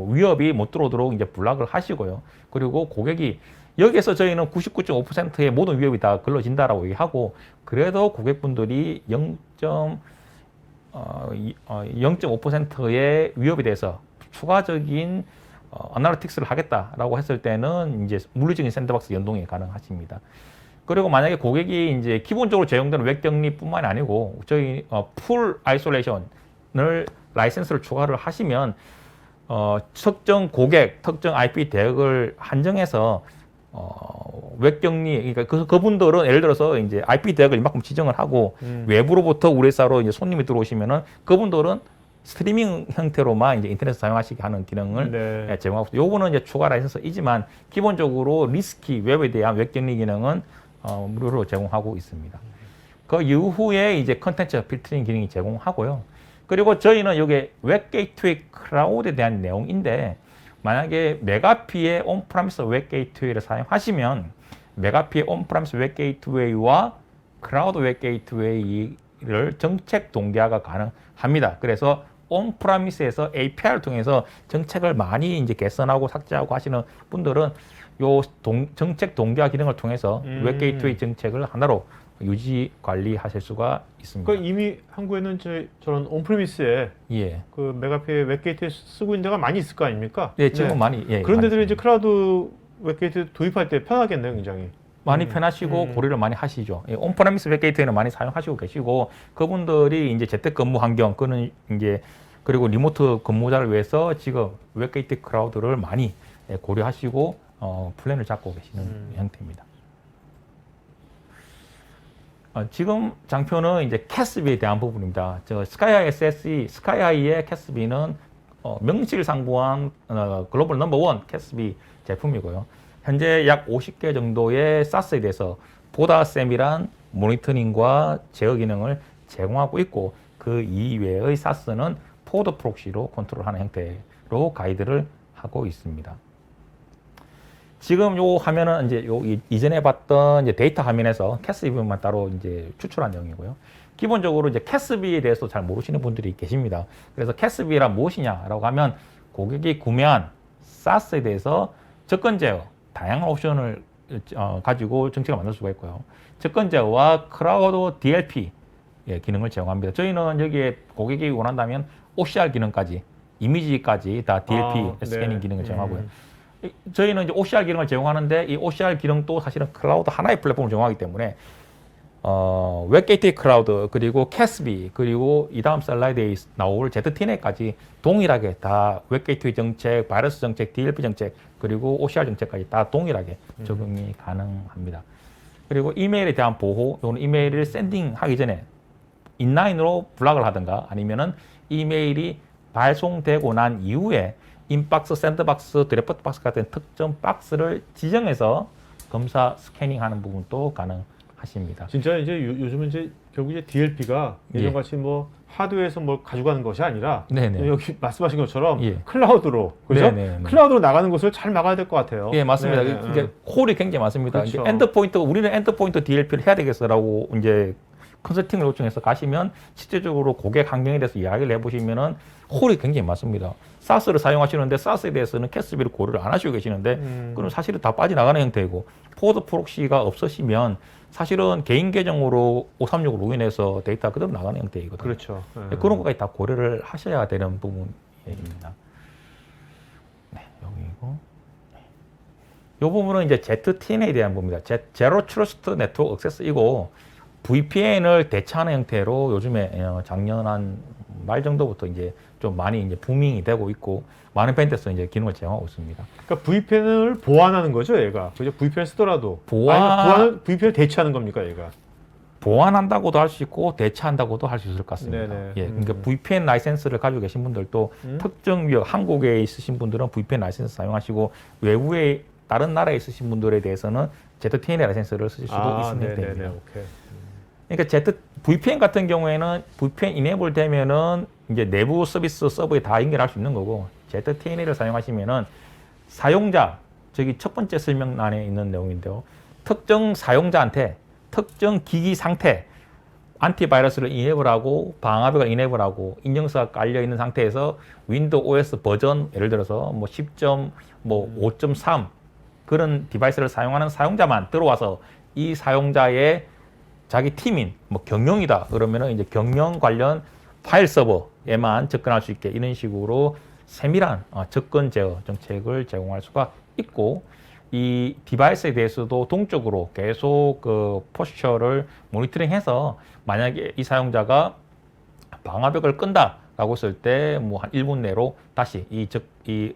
위협이 못 들어오도록 이제 블락을 하시고요. 그리고 고객이 여기에서 저희는 99.5%의 모든 위협이 다 걸러진다라고 얘기하고 그래도 고객분들이 0.5%의 위협에 대해서 추가적인 어나리틱스를 하겠다라고 했을 때는 이제 물리적인 샌드박스 연동이 가능하십니다. 그리고 만약에 고객이 이제 기본적으로 제공되는 웹 격리뿐만이 아니고 저희 풀 아이솔레이션을 라이센스를 추가를 하시면 특정 고객, 특정 IP 대역을 한정해서 웹 격리, 그러니까 그분들은 예를 들어서 이제 IP 대역을 이만큼 지정을 하고 외부로부터 우리 회사로 이제 손님이 들어오시면은 그분들은 스트리밍 형태로만 이제 인터넷 사용하시게 하는 기능을 네. 제공하고 요거는 이제 추가 라이센스이지만 기본적으로 리스키 웹에 대한 웹 격리 기능은 무료로 제공하고 있습니다. 그 이후에 이제 컨텐츠 필터링 기능이 제공하고요. 그리고 저희는 이게 웹 게이트웨이 클라우드에 대한 내용인데 만약에 메가피의 온프라미스 웹 게이트웨이를 사용하시면 메가피의 온프라미스 웹 게이트웨이와 클라우드 웹 게이트웨이를 정책 동기화가 가능합니다. 그래서 온프라미스에서 API를 통해서 정책을 많이 이제 개선하고 삭제하고 하시는 분들은 요 정책 동기화 기능을 통해서 웹 게이트웨이 정책을 하나로 유지 관리하실 수가 있습니다. 그 이미 한국에는 저런 온프리미스에 예. 그 메가피의 웹게이트 쓰고 있는 데가 많이 있을 거 아닙니까? 네, 지금 많이 예. 그런 데들은 많이 이제 클라우드 웹게이트 도입할 때 편하겠네요, 굉장히. 많이 편하시고 고려를 많이 하시죠. 예, 온프라미스 웹게이트에는 많이 사용하시고 계시고 그분들이 이제 재택근무 환경 그는 이제 그리고 리모트 근무자를 위해서 지금 웹게이트 클라우드를 많이 고려하시고 플랜을 잡고 계시는 형태입니다. 지금 장표는 이제 캐스비에 대한 부분입니다. 저 스카이하이 SSE, 스카이하이의 캐스비는 명실상부한 글로벌 넘버원 캐스비 제품이고요. 현재 약 50개 정도의 사스에 대해서 보다 세밀한 모니터링과 제어 기능을 제공하고 있고 그 이외의 사스는 포드 프록시로 컨트롤하는 형태로 가이드를 하고 있습니다. 지금 요 화면은 이제 요 이전에 봤던 이제 데이터 화면에서 캐스비만 따로 이제 추출한 내용이고요. 기본적으로 이제 캐스비에 대해서 잘 모르시는 분들이 계십니다. 그래서 캐스비란 무엇이냐라고 하면 고객이 구매한 사스에 대해서 접근 제어, 다양한 옵션을 가지고 정책을 만들 수가 있고요. 접근 제어와 클라우드 DLP 기능을 제공합니다. 저희는 여기에 고객이 원한다면 OCR 기능까지, 이미지까지 다 DLP 스캐닝 기능을 제공하고요. 저희는 이제 OCR 기능을 제공하는데 이 OCR 기능도 사실은 클라우드 하나의 플랫폼을 제공하기 때문에 웹게이트웨이 클라우드 그리고 캐스비 그리고 이 다음 슬라이드에 나올 ZTNet까지 동일하게 다 웹게이트웨이 정책, 바이러스 정책, DLP 정책 그리고 OCR 정책까지 다 동일하게 적용이 가능합니다. 그리고 이메일에 대한 보호, 이거는 이메일을 샌딩하기 전에 인라인으로 블락을 하든가 아니면은 이메일이 발송되고 난 이후에 인박스, 샌드박스, 드래프트 박스 같은 특정 박스를 지정해서 검사 스캐닝하는 부분도 가능하십니다. 진짜 이제 요즘은 이제 결국 이제 DLP가 예전같이 뭐 하드웨어에서 뭘 가져가는 것이 아니라 여기 말씀하신 것처럼 클라우드로 그죠? 클라우드로 나가는 것을 잘 막아야 될 것 같아요. 예, 맞습니다. 이게 콜이 굉장히 많습니다. 그렇죠. 엔드포인트 우리는 엔드포인트 DLP를 해야 되겠어라고 이제 컨설팅을 요청해서 가시면 실제적으로 고객 환경에 대해서 이야기를 해보시면은 홀이 굉장히 많습니다. 사스를 사용하시는데 사스에 대해서는 캐스비를 고려를 안 하시고 계시는데 그럼 사실은 다 빠져나가는 형태이고 포드 프록시가 없으시면 사실은 개인 계정으로 536을 로그인해서 데이터가 그대로 나가는 형태이거든요. 그렇죠. 그런 것까지 다 고려를 하셔야 되는 부분입니다. 네, 여기고. 이 부분은 이제 ZTN에 대한 부분입니다. 제로 트러스트 네트워크 액세스이고 VPN을 대체하는 형태로 요즘에 작년 한 말 정도부터 이제 좀 많이 이제 부밍이 되고 있고 많은 밴드에서 이제 기능을 제공하고 있습니다. 그러니까 VPN을 보완하는 거죠, 얘가. 그죠? VPN 쓰더라도 VPN을 대체하는 겁니까, 얘가? 보완한다고도 할 수 있고 대체한다고도 할 수 있을 것 같습니다. 네네. 예, 그러니까 VPN 라이센스를 가지고 계신 분들도 특정 지역 한국에 있으신 분들은 VPN 라이센스 사용하시고 외부에 다른 나라에 있으신 분들에 대해서는 ZTN 라이센스를 쓰실 수도 있습니다. 네네네. 오케이. 그러니까 VPN 같은 경우에는 VPN 이네이블 되면은 이제 내부 서비스 서버에 다 연결할 수 있는 거고, ZTNA를 사용하시면은 사용자, 저기 첫 번째 설명란에 있는 내용인데요. 특정 사용자한테 특정 기기 상태, 안티바이러스를 이네이블하고 방화벽을 이네이블하고 인증서가 깔려 있는 상태에서 윈도우 OS 버전 예를 들어서 뭐 10.5.3 그런 디바이스를 사용하는 사용자만 들어와서 이 사용자의 자기 팀인 뭐 경영이다 그러면은 이제 경영 관련 파일 서버에만 접근할 수 있게 이런 식으로 세밀한 접근 제어 정책을 제공할 수가 있고, 이 디바이스에 대해서도 동적으로 계속 그 포스처를 모니터링해서 만약에 이 사용자가 방화벽을 끈다라고 했을 때 뭐 한 1분 내로 다시 이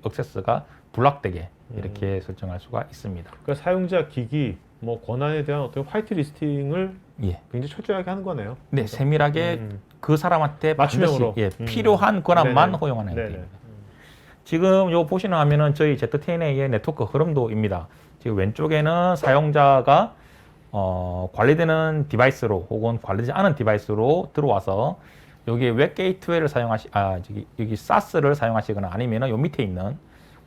액세스가 블락되게 이렇게 설정할 수가 있습니다. 그러니까 사용자 기기 뭐 권한에 대한 어떤 화이트 리스팅을 예. 굉장히 철저하게 하는 거네요. 네, 세밀하게 그 사람한테 맞춤형으로. 반드시 필요한 권한만 네네. 허용하는 네네. 형태입니다. 지금 요 보시는 화면은 저희 ZTNA의 네트워크 흐름도입니다. 지금 왼쪽에는 사용자가 관리되는 디바이스로 혹은 관리되지 않은 디바이스로 들어와서 여기 웹 게이트웨이를 여기 SaaS를 사용하시거나 아니면은 요 밑에 있는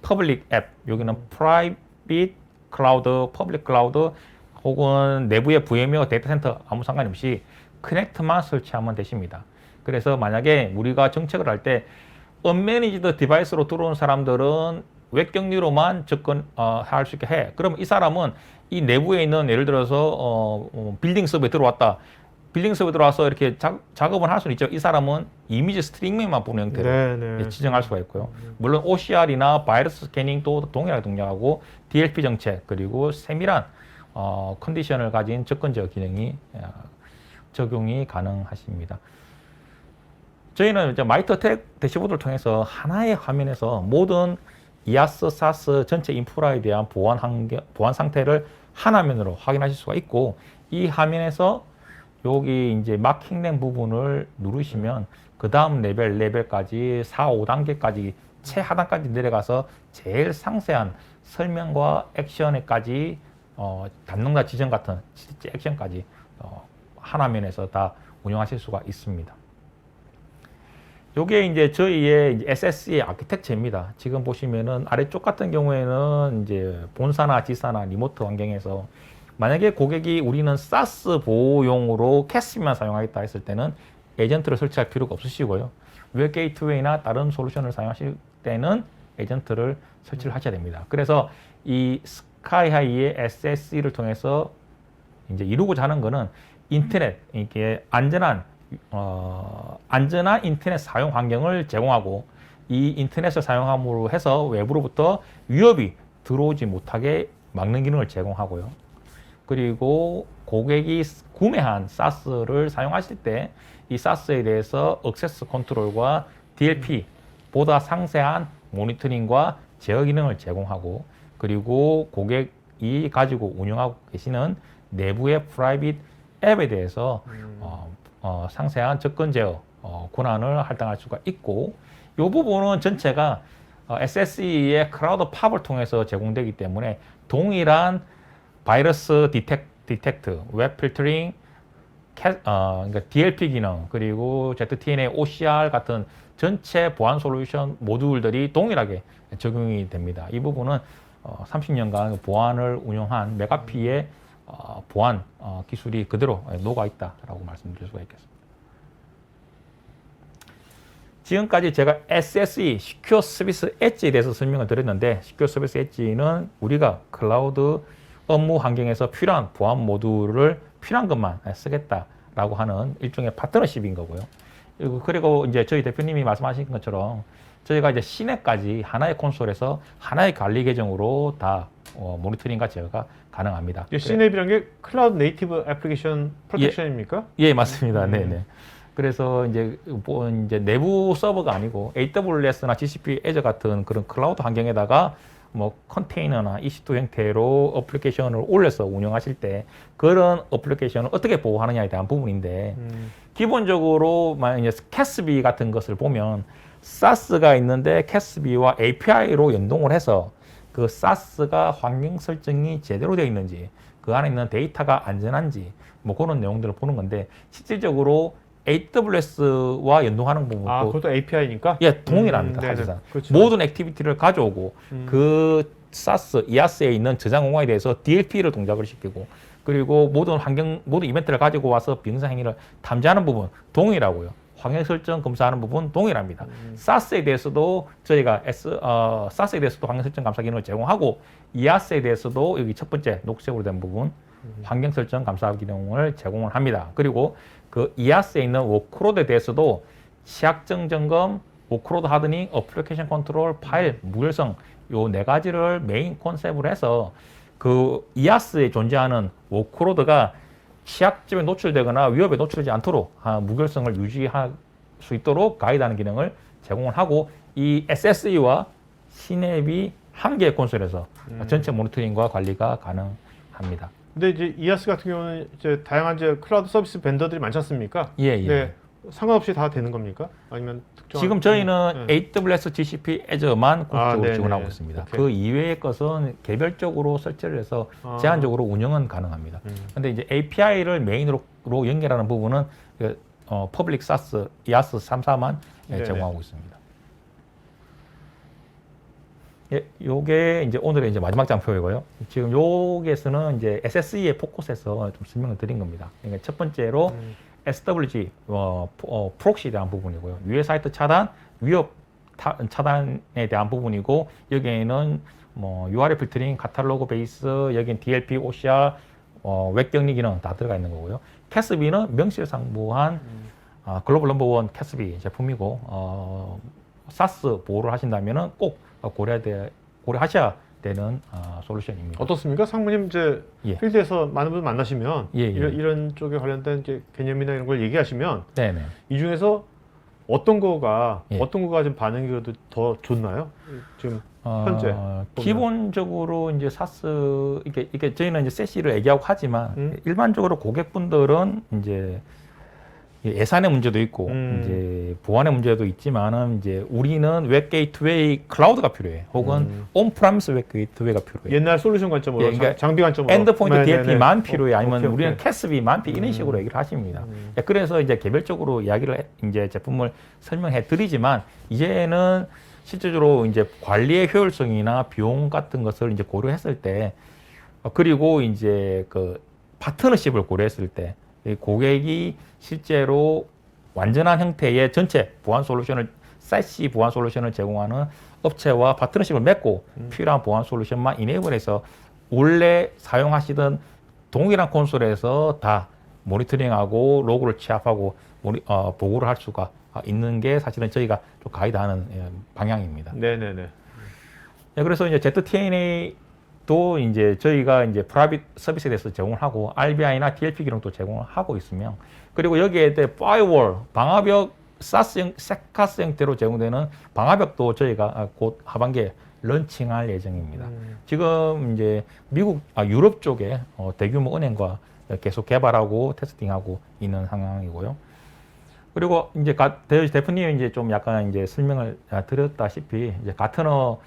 퍼블릭 앱, 여기는 프라이빗 클라우드, 퍼블릭 클라우드 혹은 내부의 VM웨어 데이터 센터 아무 상관이 없이 커넥트만 설치하면 되십니다. 그래서 만약에 우리가 정책을 할 때 언매니지드 디바이스로 들어온 사람들은 웹 격리로만 접근할 수 있게 해. 그러면 이 사람은 이 내부에 있는 예를 들어서 빌딩 서버에 들어왔다. 빌딩 서버에 들어와서 이렇게 작업을 할 수는 있죠. 이 사람은 이미지 스트리밍만 보는 형태로 네네. 지정할 수가 있고요. 물론 OCR이나 바이러스 스캐닝도 동일하게 동작하고 DLP 정책 그리고 세밀한 컨디션을 가진 접근 제어 기능이 적용이 가능하십니다. 저희는 이제 마이터텍 대시보드를 통해서 하나의 화면에서 모든 이아스, 사스 전체 인프라에 대한 보안 상태를 한 화면으로 확인하실 수가 있고, 이 화면에서 여기 이제 마킹된 부분을 누르시면 그 다음 레벨까지 4, 5단계까지 최하단까지 내려가서 제일 상세한 설명과 액션에까지 담당자 지정 같은 실제 액션까지 한 화면에서 다 운영하실 수가 있습니다. 요게 이제 저희의 SSE의 아키텍처입니다. 지금 보시면은 아래쪽 같은 경우에는 이제 본사나 지사나 리모트 환경에서 만약에 고객이 우리는 SaaS 보호용으로 캐스비만 사용하겠다 했을 때는 에이전트를 설치할 필요가 없으시고요. 웹 게이트웨이나 다른 솔루션을 사용하실 때는 에이전트를 설치를 하셔야 됩니다. 그래서 이 스카이하이의 SSE를 통해서 이제 이루고자 하는 거는 인터넷, 이게 안전한 인터넷 사용 환경을 제공하고, 이 인터넷을 사용함으로 해서 외부로부터 위협이 들어오지 못하게 막는 기능을 제공하고요. 그리고 고객이 구매한 SaaS를 사용하실 때 이 SaaS에 대해서 액세스 컨트롤과 DLP 보다 상세한 모니터링과 제어 기능을 제공하고, 그리고 고객이 가지고 운영하고 계시는 내부의 프라이빗 앱에 대해서 상세한 접근 제어 권한을 할당할 수가 있고, 이 부분은 전체가 SSE의 클라우드 팝을 통해서 제공되기 때문에 동일한 바이러스 디텍트, 웹 필터링, 그러니까 DLP 기능, 그리고 ZTNA OCR 같은 전체 보안 솔루션 모듈들이 동일하게 적용이 됩니다. 이 부분은 30년간 보안을 운영한 메가피의 보안 기술이 그대로 녹아 있다라고 말씀드릴 수가 있겠습니다. 지금까지 제가 SSE, Secure Service Edge에 대해서 설명을 드렸는데, Secure Service Edge는 우리가 클라우드 업무 환경에서 필요한 보안 모듈을 필요한 것만 쓰겠다라고 하는 일종의 파트너십인 거고요. 그리고 이제 저희 대표님이 말씀하신 것처럼 저희가 이제 시내까지 하나의 콘솔에서 하나의 관리 계정으로 다 모니터링과 제어가 가능합니다. 시냅이라는 게 클라우드 네이티브 애플리케이션 프로텍션입니까? 예, 맞습니다. 네네. 그래서 이제 내부 서버가 아니고 AWS나 GCP, Azure 같은 그런 클라우드 환경에다가 뭐 컨테이너나 EC2 형태로 어플리케이션을 올려서 운영하실 때 그런 어플리케이션을 어떻게 보호하느냐에 대한 부분인데, 기본적으로 만약에 캐스비 같은 것을 보면 SaaS가 있는데 캐스비와 API로 연동을 해서 그 SaaS가 환경 설정이 제대로 되어 있는지, 그 안에 있는 데이터가 안전한지, 뭐 그런 내용들을 보는 건데 실질적으로 AWS와 연동하는 부분도 아, 그것도 API니까? 예, 동일합니다. 네네. 사실상 그렇죠. 모든 액티비티를 가져오고 그 SaaS, EAS에 있는 저장 공간에 대해서 DLP를 동작을 시키고 그리고 모든 이벤트를 가지고 와서 비응상 행위를 탐지하는 부분 동일하고요. 환경 설정 검사하는 부분 동일합니다. SaaS에 대해서도 저희가 SaaS에 대해서도 환경 설정 감사 기능을 제공하고 EAS에 대해서도 여기 첫 번째 녹색으로 된 부분 환경 설정 감사 기능을 제공을 합니다. 그리고 그 EAS에 있는 워크로드에 대해서도 취약점 점검, 워크로드 하드닝, 어플리케이션 컨트롤, 파일, 무결성 요 네 가지를 메인 컨셉으로 해서 그 EAS에 존재하는 워크로드가 취약점에 노출되거나 위협에 노출되지 않도록 무결성을 유지할 수 있도록 가이드하는 기능을 제공을 하고 이 SSE와 시냅이 한 개의 콘솔에서 전체 모니터링과 관리가 가능합니다. 근데 이제 EAS 같은 경우는 이제 다양한 이제 클라우드 서비스 벤더들이 많지 않습니까? 예, 예. 네. 상관없이 다 되는 겁니까? 아니면 특정한 지금 저희는 AWS, GCP, Azure만 공식적으로 네네. 지원하고 있습니다. 오케이. 그 이외의 것은 개별적으로 설치를 해서 제한적으로 운영은 가능합니다. 근데 이제 API를 메인으로 연결하는 부분은 퍼블릭 SaaS, EAS 3사만 네네. 제공하고 있습니다. 예, 요게 이제 오늘의 이제 마지막 장표이고요. 지금 요게서는 이제 SSE의 포커스에서 좀 설명을 드린 겁니다. 그러니까 첫 번째로 SWG, 프록시에 대한 부분이고요. 유해 사이트 차단, 위협 차단에 대한 부분이고, 여기에는 뭐 URL 필터링, 카탈로그 베이스, 여기는 DLP, OCR, 웹 격리 기능 다 들어가 있는 거고요. 캐스비는 명실상부한 글로벌 넘버원 캐스비 제품이고, 사스 보호를 하신다면은 꼭 고려하셔야 되는 솔루션입니다. 어떻습니까? 상무님 이제 예. 필드에서 많은 분 만나시면 예, 예. 이런 쪽에 관련된 이제 개념이나 이런 걸 얘기하시면 네네. 이 중에서 어떤 거가 예. 좀 반응이 그래도 더 좋나요? 지금 현재 기본적으로 이제 사스 이게 저희는 이제 세시를 얘기하고 하지만 일반적으로 고객분들은 이제 예산의 문제도 있고 이제 보안의 문제도 있지만은 이제 우리는 웹 게이트웨이 클라우드가 필요해. 혹은 온프라미스 웹 게이트웨이가 필요해. 옛날 솔루션 관점으로 예, 그러니까 장비 관점으로 엔드포인트 네네네. DLP만 필요해. 아니면 오케이, 우리는 오케이. 캐스비만 필요 이런 식으로 얘기를 하십니다. 예, 그래서 이제 개별적으로 이야기를 이제 제품을 설명해 드리지만 이제는 실제적으로 이제 관리의 효율성이나 비용 같은 것을 이제 고려했을 때 그리고 이제 그 파트너십을 고려했을 때 고객이 실제로 완전한 형태의 전체 보안 솔루션을 SASE 보안 솔루션을 제공하는 업체와 파트너십을 맺고 필요한 보안 솔루션만 이네이블해서 원래 사용하시던 동일한 콘솔에서 다 모니터링하고 로그를 취합하고 보고를 할 수가 있는 게 사실은 저희가 좀 가이드하는 방향입니다. 네네네. 네, 그래서 이제 ZTNA도 이제 저희가 이제 프라이빗 서비스에 대해서 제공을 하고 RBI나 DLP 기능도 제공을 하고 있으며 그리고 여기에 대해 파이어월, 방화벽, 세카스 형태로 제공되는 방화벽도 저희가 곧 하반기에 런칭할 예정입니다. 지금 이제 유럽 쪽에 대규모 은행과 계속 개발하고 테스팅하고 있는 상황이고요. 그리고 이제 대표님이 이제 좀 약간 이제 설명을 드렸다시피 이제 가트너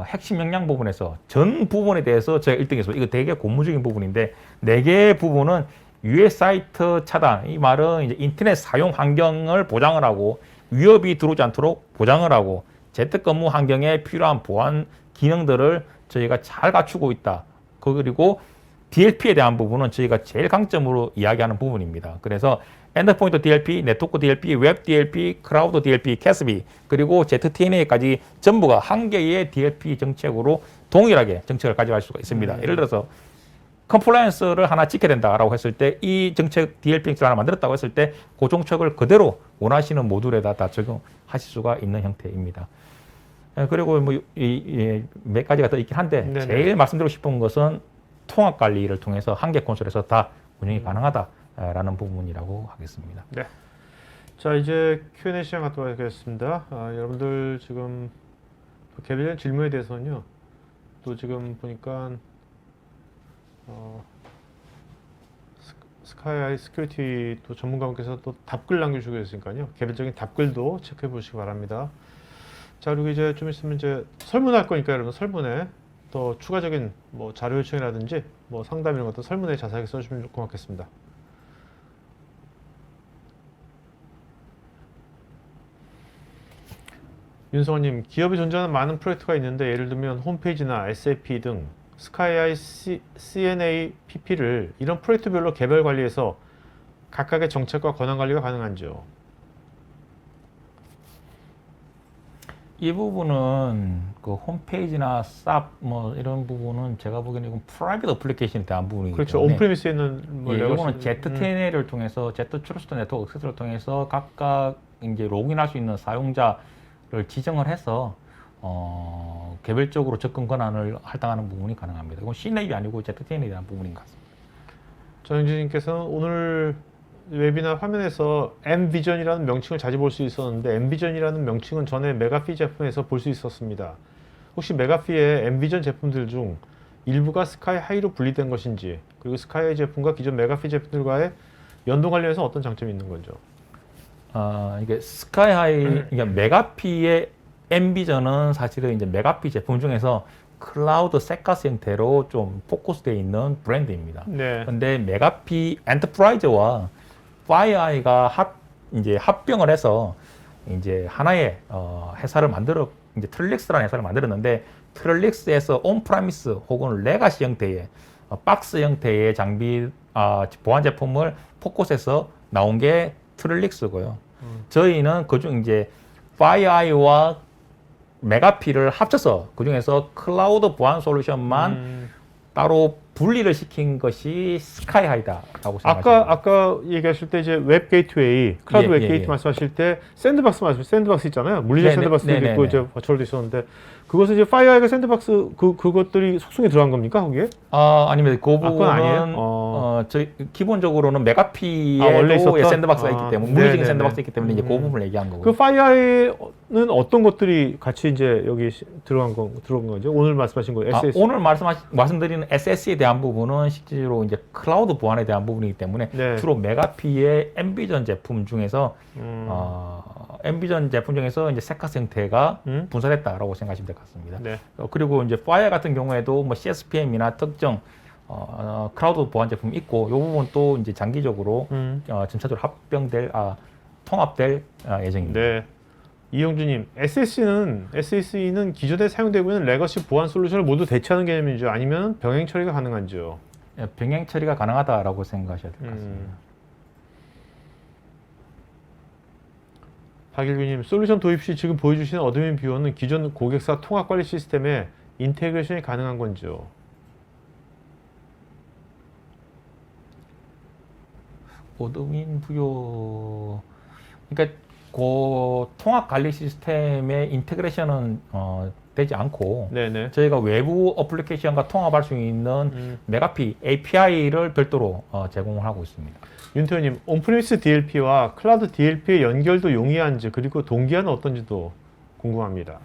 핵심 역량 부분에서 전 부분에 대해서 제가 1등에서 이거 되게 고무적인 부분인데 4개의 부분은 유해 사이트 차단, 이 말은 이제 인터넷 사용 환경을 보장을 하고 위협이 들어오지 않도록 보장을 하고 재택근무 환경에 필요한 보안 기능들을 저희가 잘 갖추고 있다. 그리고 DLP에 대한 부분은 저희가 제일 강점으로 이야기하는 부분입니다. 그래서 엔드포인트 DLP, 네트워크 DLP, 웹 DLP, 클라우드 DLP, 캐스비 그리고 ZTNA까지 전부가 한 개의 DLP 정책으로 동일하게 정책을 가져갈 수가 있습니다. 예를 들어서 컴플라이언스를 하나 지켜야 된다라고 했을 때 이 정책 DLP 정책을 하나 만들었다고 했을 때 그 정책을 그대로 원하시는 모듈에다 다 적용하실 수가 있는 형태입니다. 그리고 뭐 몇 가지가 더 있긴 한데 네네. 제일 말씀드리고 싶은 것은 통합 관리를 통해서 한 개 콘솔에서 다 운영이 가능하다라는 부분이라고 하겠습니다. 네. 자, 이제 Q&A 시간 갖도록 하겠습니다. 여러분들 지금 개별적인 질문에 대해서는요. 또 지금 보니까 스카이아이 시큐리티 또 전문가분께서 또 답글 남겨주고 계시니까요. 개별적인 답글도 체크해 보시기 바랍니다. 자, 그리고 이제 좀 있으면 이제 설문할 거니까 여러분 설문에 더 추가적인 뭐 자료 요청이라든지 뭐 상담 이런 것도 설문에 자세하게 써주시면 고맙겠습니다. 윤성호님, 기업이 존재하는 많은 프로젝트가 있는데 예를 들면 홈페이지나 SAP 등 스카이아이 CNA PP를 이런 프로젝트별로 개별 관리해서 각각의 정책과 권한 관리가 가능한지요? 이 부분은 그 홈페이지나 쌉 뭐 이런 부분은 제가 보기에는 이건 프라이빗 어플리케이션에 대한 부분이기 그렇죠. 때문에 온프리미스에 있는 뭐 예, 레거시- 이거는 ZTNA를 통해서 Z 트러스트 네트워크 액세스를 통해서 각각 이제 로그인할 수 있는 사용자를 지정을 해서 개별적으로 접근 권한을 할당하는 부분이 가능합니다. 이건 CNAP이 아니고 ZTNA에 대한 부분인 것 같습니다. 정영진님께서는 오늘 웨비나 화면에서 M비전이라는 명칭을 자주 볼 수 있었는데 M비전이라는 명칭은 전에 메가피 제품에서 볼 수 있었습니다. 혹시 메가피의 M비전 제품들 중 일부가 스카이 하이로 분리된 것인지, 그리고 스카이 하이 제품과 기존 메가피 제품들과의 연동 관련해서 어떤 장점이 있는 거죠? 이게 스카이하이, 그러니까 메가피의 M비전은 사실은 이제 메가피 제품 중에서 클라우드 셋가스 형태로 좀 포커스되어 있는 브랜드입니다. 네. 근데 메가피 엔터프라이즈와 파이어아이가 이제 합병을 해서 이제 하나의 회사를 이제 트릴릭스라는 회사를 만들었는데, 트릴릭스에서 온프라미스 혹은 레가시 형태의 박스 형태의 장비 보안 제품을 포커스해서 나온 게 트릴릭스고요. 저희는 그중 이제 파이어아이와 메가피를 합쳐서 그 중에서 클라우드 보안 솔루션만 따로 분리를 시킨 것이 스카이하이다라고 생각합니다. 아까 얘기하실 때 이제 웹 게이트웨이, 클라우드 예, 웹 예, 게이트 예. 말씀하실 때 샌드박스 있잖아요. 물리적 네네, 샌드박스도 네네네. 있고 이제 버추얼도 있었는데 그것은 이제 파이어아이가 샌드박스 그것들이 속성에 들어간 겁니까 거기에? 아닙니다. 그 그건 부분은 아니에요? 저희 기본적으로는 원래 메가피에도 있었던? 샌드박스가 있기 때문에 네네네. 물리적인 샌드박스가 있기 때문에 이제 그 부분을 얘기한 거고. 그 파이어아이는 어떤 것들이 같이 이제 여기 들어간 거죠? 오늘 말씀하신 거 SS. 오늘 말씀드리는 SS에 대한 부분은 실제로 이제 클라우드 보안에 대한 부분이기 때문에 네. 주로 메가피의 M비전 제품 중에서 M비전 제품 중에서 이제 셋카스 형태가 분산했다라고 생각하시면 될 것 같습니다. 네. 그리고 이제 파이어 같은 경우에도 뭐 CSPM이나 특정 클라우드 보안 제품이 있고, 이 부분 또 이제 장기적으로 전체적으로 통합될 예정입니다. 네. 이용주님, SSE는 기존에 사용되고 있는 레거시 보안 솔루션을 모두 대체하는 개념이죠? 아니면 병행 처리가 가능한지요? 병행 처리가 가능하다라고 생각하셔야 될 것 같습니다. 박일규님, 솔루션 도입 시 지금 보여주신 어드민 뷰어는 기존 고객사 통합 관리 시스템에 인테그레이션이 가능한 건지요? 어드민 부여, 그러니까 그 통합 관리 시스템의 인테그레이션은 되지 않고, 네네. 저희가 외부 어플리케이션과 통합할 수 있는 메가피 API를 별도로 제공을 하고 있습니다. 윤태호님, 온프리미스 DLP와 클라우드 DLP의 연결도 용이한지 그리고 동기화는 어떤지도 궁금합니다.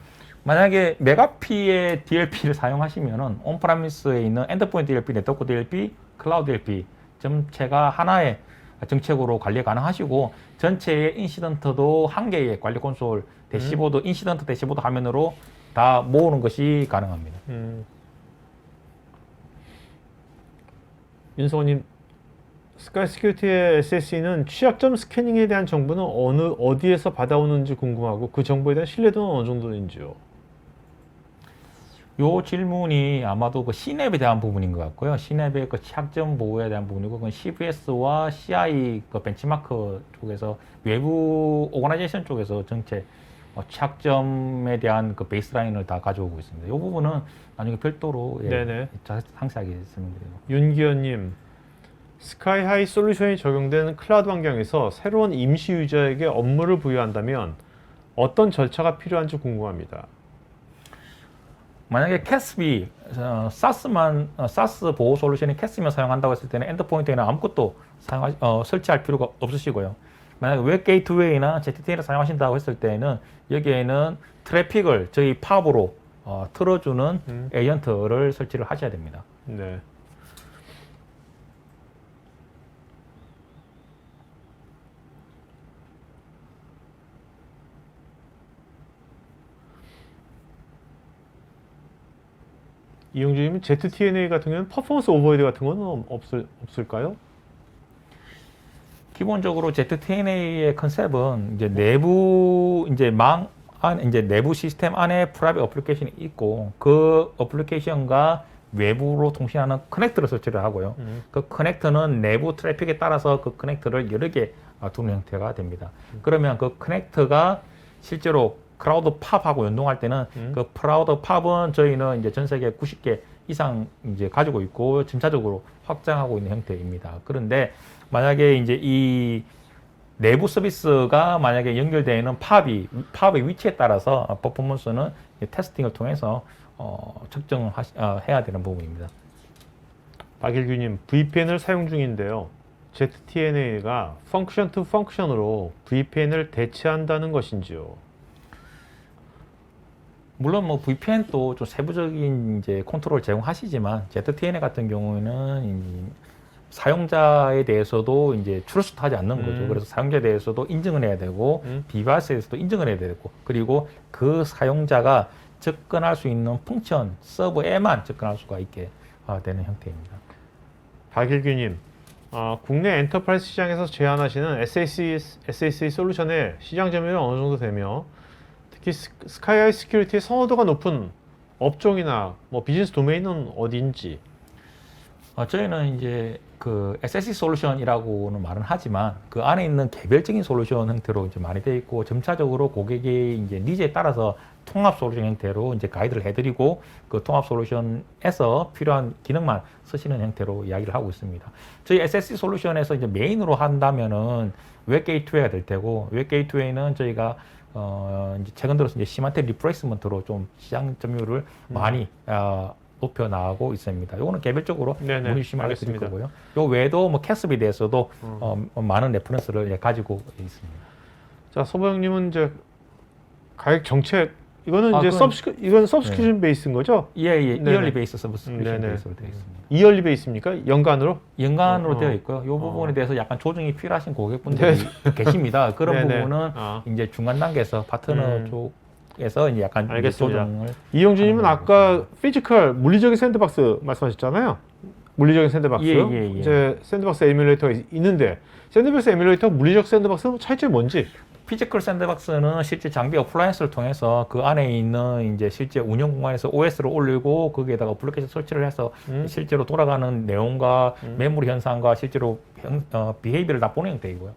만약에 메가피의 DLP를 사용하시면은 온프라미스에 있는 엔더포인트 DLP, 네트워크 DLP, 클라우드 DLP 전체가 하나의 정책으로 관리 가능하시고, 전체의 인시던트도 한 개의 관리 콘솔 대시보드, 인시던트 대시보드 화면으로 다 모으는 것이 가능합니다. 윤성호님, 스카이 시큐리티의 SSE는 취약점 스캐닝에 대한 정보는 어디에서 받아오는지 궁금하고 그 정보에 대한 신뢰도는 어느 정도인지요? 요 질문이 아마도 그 CNAP에 대한 부분인 것 같고요. CNAP의 그 취약점 보호에 대한 부분이고, 그건 CVS와 CI 그 벤치마크 쪽에서 외부 오거나이제이션 쪽에서 전체 취약점에 대한 그 베이스라인을 다 가져오고 있습니다. 이 부분은 나중에 별도로 네네. 상세하게 설명드리고. 윤기현님, 스카이하이 솔루션이 적용된 클라우드 환경에서 새로운 임시 유저에게 업무를 부여한다면 어떤 절차가 필요한지 궁금합니다. 만약에 캐스비, 사스 보호 솔루션이 캐스비만 사용한다고 했을 때는 엔드포인트에는 아무것도 설치할 필요가 없으시고요. 만약에 웹 게이트웨이나 ZTN을 사용하신다고 했을 때는 여기에는 트래픽을 저희 팝으로 틀어주는 에이전트를 설치를 하셔야 됩니다. 네. 이용주님, ZTNA 같은 경우는 퍼포먼스 오버헤드 같은 건 없을까요? 기본적으로 ZTNA의 컨셉은 이제 내부 이제 안 이제 내부 시스템 안에 프라이빗 어플리케이션이 있고 그 어플리케이션과 외부로 통신하는 커넥터를 설치를 하고요. 그 커넥터는 내부 트래픽에 따라서 그 커넥터를 여러 개 두는 형태가 됩니다. 그러면 그 커넥터가 실제로 클라우드 팝하고 연동할 때는 그 클라우드 팝은 저희는 이제 전 세계 90개 이상 이제 가지고 있고 점차적으로 확장하고 있는 형태입니다. 그런데 만약에 이제 이 내부 서비스가 만약에 연결되어 있는 팝의 위치에 따라서 퍼포먼스는 테스팅을 통해서 측정을 해야 되는 부분입니다. 박일규님, VPN을 사용 중인데요. ZTNA가 펑크션 투 펑크션으로 VPN을 대체한다는 것인지요? 물론 뭐 VPN도 좀 세부적인 이제 컨트롤을 제공하시지만 ZTNA 같은 경우에는 사용자에 대해서도 이제 트러스트하지 않는 거죠. 그래서 사용자에 대해서도 인증을 해야 되고 디바이스에서도 인증을 해야 되고 그리고 그 사용자가 접근할 수 있는 펑션 서버에만 접근할 수가 있게 되는 형태입니다. 박일규님, 국내 엔터프라이즈 시장에서 제안하시는 SAC 솔루션의 시장 점유율은 어느 정도 되며 특히 스카이아이 시큐리티의 선호도가 높은 업종이나 뭐 비즈니스 도메인은 어디인지? 저희는 이제 그 SSE 솔루션이라고는 말은 하지만 그 안에 있는 개별적인 솔루션 형태로 이제 많이 되어 있고 점차적으로 고객의 이제 니즈에 따라서 통합 솔루션 형태로 이제 가이드를 해드리고 그 통합 솔루션에서 필요한 기능만 쓰시는 형태로 이야기를 하고 있습니다. 저희 SSE 솔루션에서 이제 메인으로 한다면은 웹 게이트웨이가 될 테고 웹 게이트웨이는 저희가 이제 최근 들어서 이제 시만테 리플레이스먼트로 좀 시장 점유율을 많이 높여 나가고 있습니다. 요거는 개별적으로 문의 주시면 알려드릴 거고요. 요 외에도 뭐 캐스비에 대해서도 많은 레퍼런스를 가지고 있습니다. 자, 서보영님은 이제 가격 정책 이거는 이제 이건 서브스크립션 베이스인 거죠? 예, 이얼리 베이스 서브스크립션 베이스로 되어 있습니다. 이얼리 베이스입니까? 연간으로? 연간으로 되어 있고요. 이 부분에 대해서 약간 조정이 필요하신 고객분들이 계십니다. 그런 부분은 이제 중간 단계에서 파트너 쪽에서 이제 약간 이제 조정을. 이영준님은 아까 피지컬 물리적인 샌드박스 말씀하셨잖아요. 물리적인 샌드박스. 이제 샌드박스 에뮬레이터가 있는데 샌드박스 에뮬레이터 물리적 샌드박스 차이점이 뭔지? 피지컬 샌드박스는 실제 장비 어플라이언스를 통해서 그 안에 있는 이제 실제 운영 공간에서 OS를 올리고 거기에다가 어플리케이션 설치를 해서 실제로 돌아가는 내용과 메모리 현상과 실제로 비헤이비어를 다 보는 형태이고요.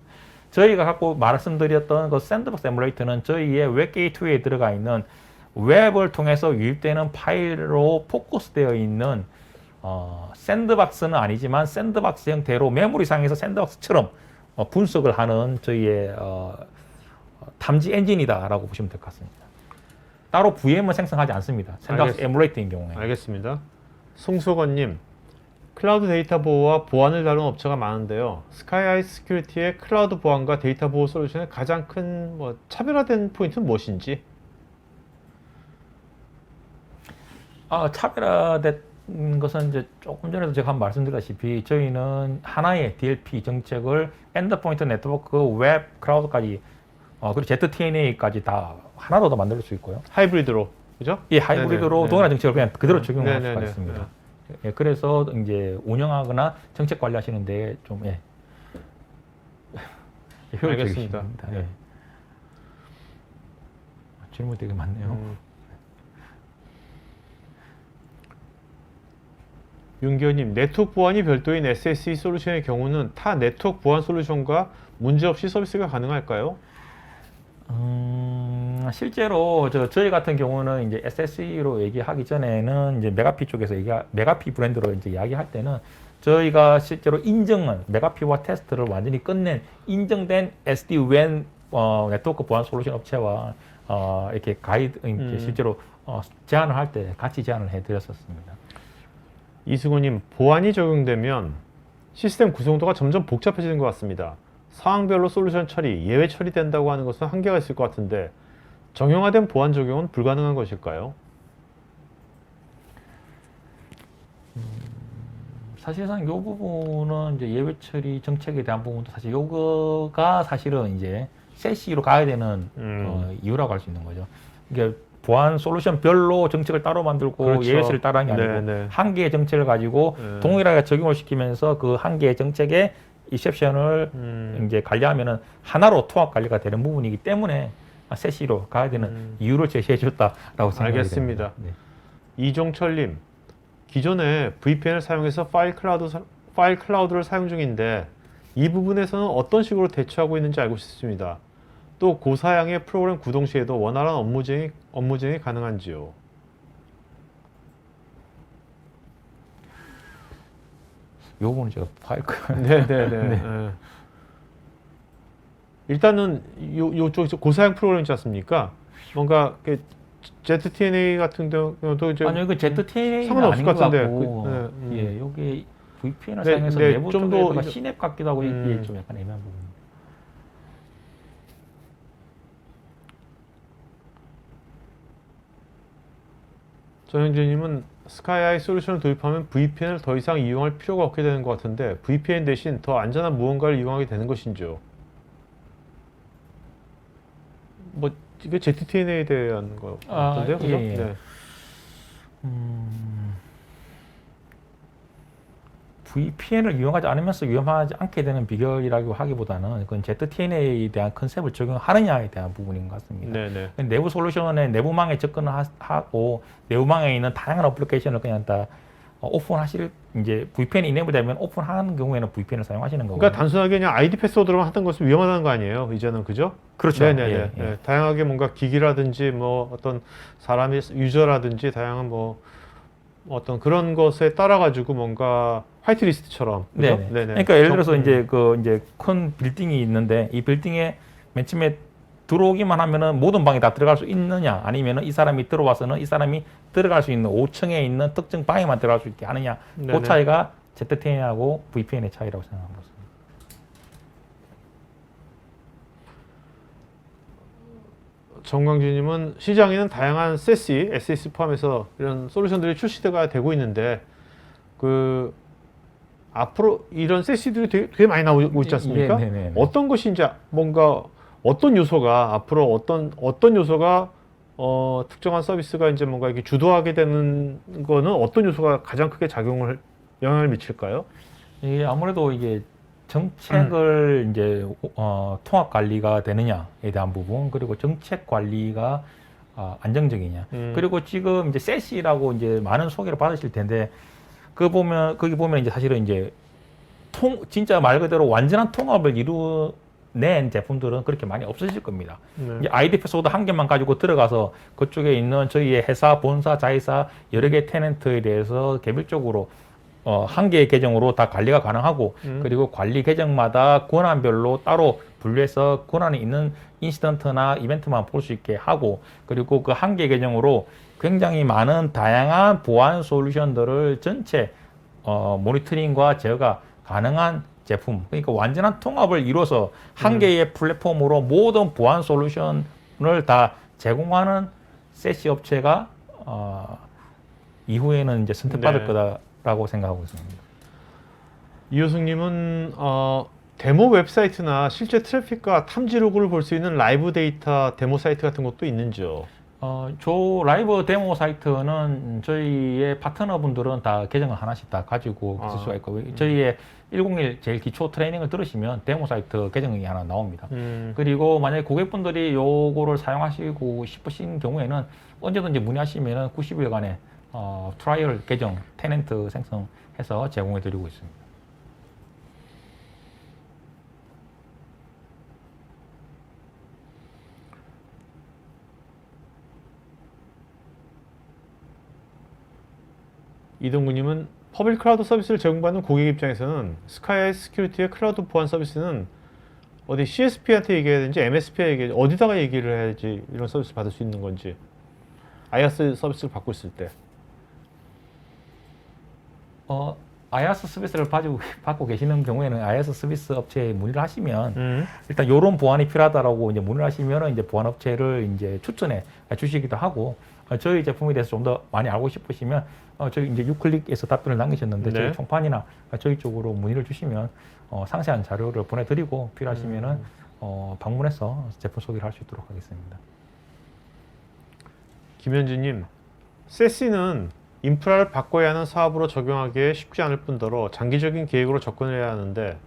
저희가 갖고 말씀드렸던 그 샌드박스 에뮬레이터는 저희의 웹 게이트웨이에 들어가 있는 웹을 통해서 유입되는 파일로 포커스되어 있는 샌드박스는 아니지만 샌드박스 형태로 메모리상에서 샌드박스처럼 분석을 하는 저희의 탐지 엔진이다라고 보시면 될 것 같습니다. 따로 VM을 생성하지 않습니다. 샌드박스 에뮬레이터인 경우에. 알겠습니다. 송수건님, 클라우드 데이터 보호와 보안을 다루는 업체가 많은데요. 스카이아이 시큐리티의 클라우드 보안과 데이터 보호 솔루션의 가장 큰 차별화된 포인트는 무엇인지? 차별화된 것은 이제 조금 전에도 제가 한번 말씀드렸다시피 저희는 하나의 DLP 정책을 엔드포인트 네트워크, 웹, 클라우드까지 그리고 ZTNA까지 다 하나로 더 만들 수 있고요. 하이브리드로, 그죠? 예, 하이브리드로 동일한 정책을 그냥 그대로 적용할 수가 있습니다. 예, 그래서 이제 운영하거나 정책 관리하시는데 좀 효율적이십니다. 예. 질문 되게 많네요. 윤기현님, 네트워크 보안이 별도인 SSE 솔루션의 경우는 타 네트워크 보안 솔루션과 문제없이 서비스가 가능할까요? 실제로 저희 같은 경우는 이제 SSE로 얘기하기 전에는 이제 메가피 쪽에서 메가피 브랜드로 이제 이야기할 때는 저희가 실제로 인증은 메가피와 테스트를 완전히 끝낸 인정된 SD-WAN 네트워크 보안 솔루션 업체와 이렇게 가이드 이렇게 실제로 제안을 할 때 같이 제안을 해드렸었습니다. 이승우님, 보안이 적용되면 시스템 구성도가 점점 복잡해지는 것 같습니다. 상황별로 솔루션 처리, 예외 처리된다고 하는 것은 한계가 있을 것 같은데 정형화된 보안 적용은 불가능한 것일까요? 사실상 이 부분은 이제 예외 처리 정책에 대한 부분도 사실 요거가 사실은 이제 세시로 가야 되는 이유라고 할 수 있는 거죠. 이게 보안 솔루션별로 정책을 따로 만들고 예외를 따라한 게 아니고 한 개의 정책을 가지고 동일하게 적용을 시키면서 그 한 개의 정책에 이셉션을 이제 관리하면은 하나로 통합 관리가 되는 부분이기 때문에 세시로 가야 되는 이유를 제시해 줬다라고 생각이 알겠습니다. 됩니다. 이종철님, 기존에 VPN을 사용해서 파일 클라우드를 사용 중인데 이 부분에서는 어떤 식으로 대처하고 있는지 알고 싶습니다. 또 고사양의 프로그램 구동 시에도 원활한 업무진행이 가능한지요. 요거는 제가 파일 네네네. 네. 예. 일단은 요쪽 고사양 프로그램 있지 않습니까? 뭔가 ZTNA 같은 경우도 이제 아니요, 그 ZTNA는 상관없을 아닌 것 것 같은데. 같고, 예, 요게 VPN을 사용해서 네, 내부 좀 쪽에다가 더 시냅 같기도 하고 이게 좀 약간 애매한 부분. 전영진님은 스카이아이 솔루션을 도입하면 VPN을 더 이상 이용할 필요가 없게 되는 것 같은데 VPN 대신 더 안전한 무언가를 이용하게 되는 것인지요? 뭐 이게 ZTNA에 대한 거 같은데요, 그죠? 예. 네. VPN을 이용하지 않으면서 위험하지 않게 되는 비결이라고 하기보다는 그건 ZTNA에 대한 컨셉을 적용하느냐에 대한 부분인 것 같습니다. 네네. 내부 솔루션에 내부망에 접근을 하고 내부망에 있는 다양한 어플리케이션을 그냥 다 오픈하실 이제 VPN 이네이블 되면 오픈하는 경우에는 VPN을 사용하시는 거고. 그러니까 단순하게 그냥 아이디 패스워드로만 하던 것은 위험하다는 거 아니에요, 이제는, 그죠? 그렇죠. 네네네. 예, 예. 네. 다양하게 뭔가 기기라든지 뭐 어떤 사람의 유저라든지 다양한 뭐 어떤 그런 것에 따라 가지고 뭔가 화이트리스트처럼, 그죠? 네네. 네네. 그러니까 예를 들어서 이제 큰 빌딩이 있는데 이 빌딩에 맨 처음에 들어오기만 하면은 모든 방에 다 들어갈 수 있느냐, 아니면은 이 사람이 들어와서는 이 사람이 들어갈 수 있는 5층에 있는 특정 방에만 들어갈 수 있게 하느냐, 네네. 그 차이가 ZTN하고 VPN의 차이라고 생각합니다. 정광준님은 시장에는 다양한 SASE, SASE 포함해서 이런 솔루션들이 출시가 되고 있는데 그 앞으로 이런 SASE들이 되게 많이 나오고 있지 않습니까? 네네네. 어떤 것이 이제 뭔가 어떤 요소가 앞으로 어떤 요소가 특정한 서비스가 이제 뭔가 이렇게 주도하게 되는 거는 어떤 요소가 가장 크게 영향을 미칠까요? 이게 아무래도 이게 정책을 이제 통합 관리가 되느냐에 대한 부분, 그리고 정책 관리가 안정적이냐. 그리고 지금 이제 세시라고 이제 많은 소개를 받으실 텐데 거기 보면 이제 사실은 이제 진짜 말 그대로 완전한 통합을 이루낸 제품들은 그렇게 많이 없어질 겁니다. 네. 이제 아이디 패스워드 한 개만 가지고 들어가서 그쪽에 있는 저희의 회사, 본사, 자회사 여러 개 테넌트에 대해서 개별적으로 한 개의 계정으로 다 관리가 가능하고 그리고 관리 계정마다 권한별로 따로 분류해서 권한이 있는 인시던트나 이벤트만 볼 수 있게 하고 그리고 그 한 개 계정으로 굉장히 많은 다양한 보안 솔루션들을 전체 모니터링과 제어가 가능한 제품, 그러니까 완전한 통합을 이뤄서 한 개의 플랫폼으로 모든 보안 솔루션을 다 제공하는 세시 업체가 이후에는 이제 선택받을 네. 거다라고 생각하고 있습니다. 이효승님은 데모 웹사이트나 실제 트래픽과 탐지 로그를 볼 수 있는 라이브 데이터 데모 사이트 같은 것도 있는지요? 저 라이브 데모 사이트는 저희의 파트너분들은 다 계정을 하나씩 다 가지고 있을 수가 있고 저희의 101 제일 기초 트레이닝을 들으시면 데모 사이트 계정이 하나 나옵니다. 그리고 만약에 고객분들이 요거를 사용하시고 싶으신 경우에는 언제든지 문의하시면 90일간의 트라이얼 계정 테넌트 생성해서 제공해 드리고 있습니다. 이동구님은 퍼블릭 클라우드 서비스를 제공받는 고객 입장에서는 스카이아이 시큐리티의 클라우드 보안 서비스는 어디 CSP한테 얘기해야 되는지 MSP에 얘기해야 되는지 어디다가 얘기를 해야지 이런 서비스를 받을 수 있는 건지 IaaS 서비스를 받고 있을 때 IaaS 서비스를 받고 계시는 경우에는 IaaS 서비스 업체에 문의를 하시면 일단 이런 보안이 필요하다라고 이제 문의를 하시면은 이제 보안 업체를 이제 추천해 주시기도 하고 저희 제품에 대해서 좀 더 많이 알고 싶으시면 저희 이제 유클릭에서 답변을 남기셨는데 네. 저희 총판이나 저희 쪽으로 문의를 주시면 상세한 자료를 보내드리고 필요하시면은 방문해서 제품 소개를 할 수 있도록 하겠습니다. 김현주님, 세시는 인프라를 바꿔야 하는 사업으로 적용하기에 쉽지 않을 뿐더러 장기적인 계획으로 접근해야 하는데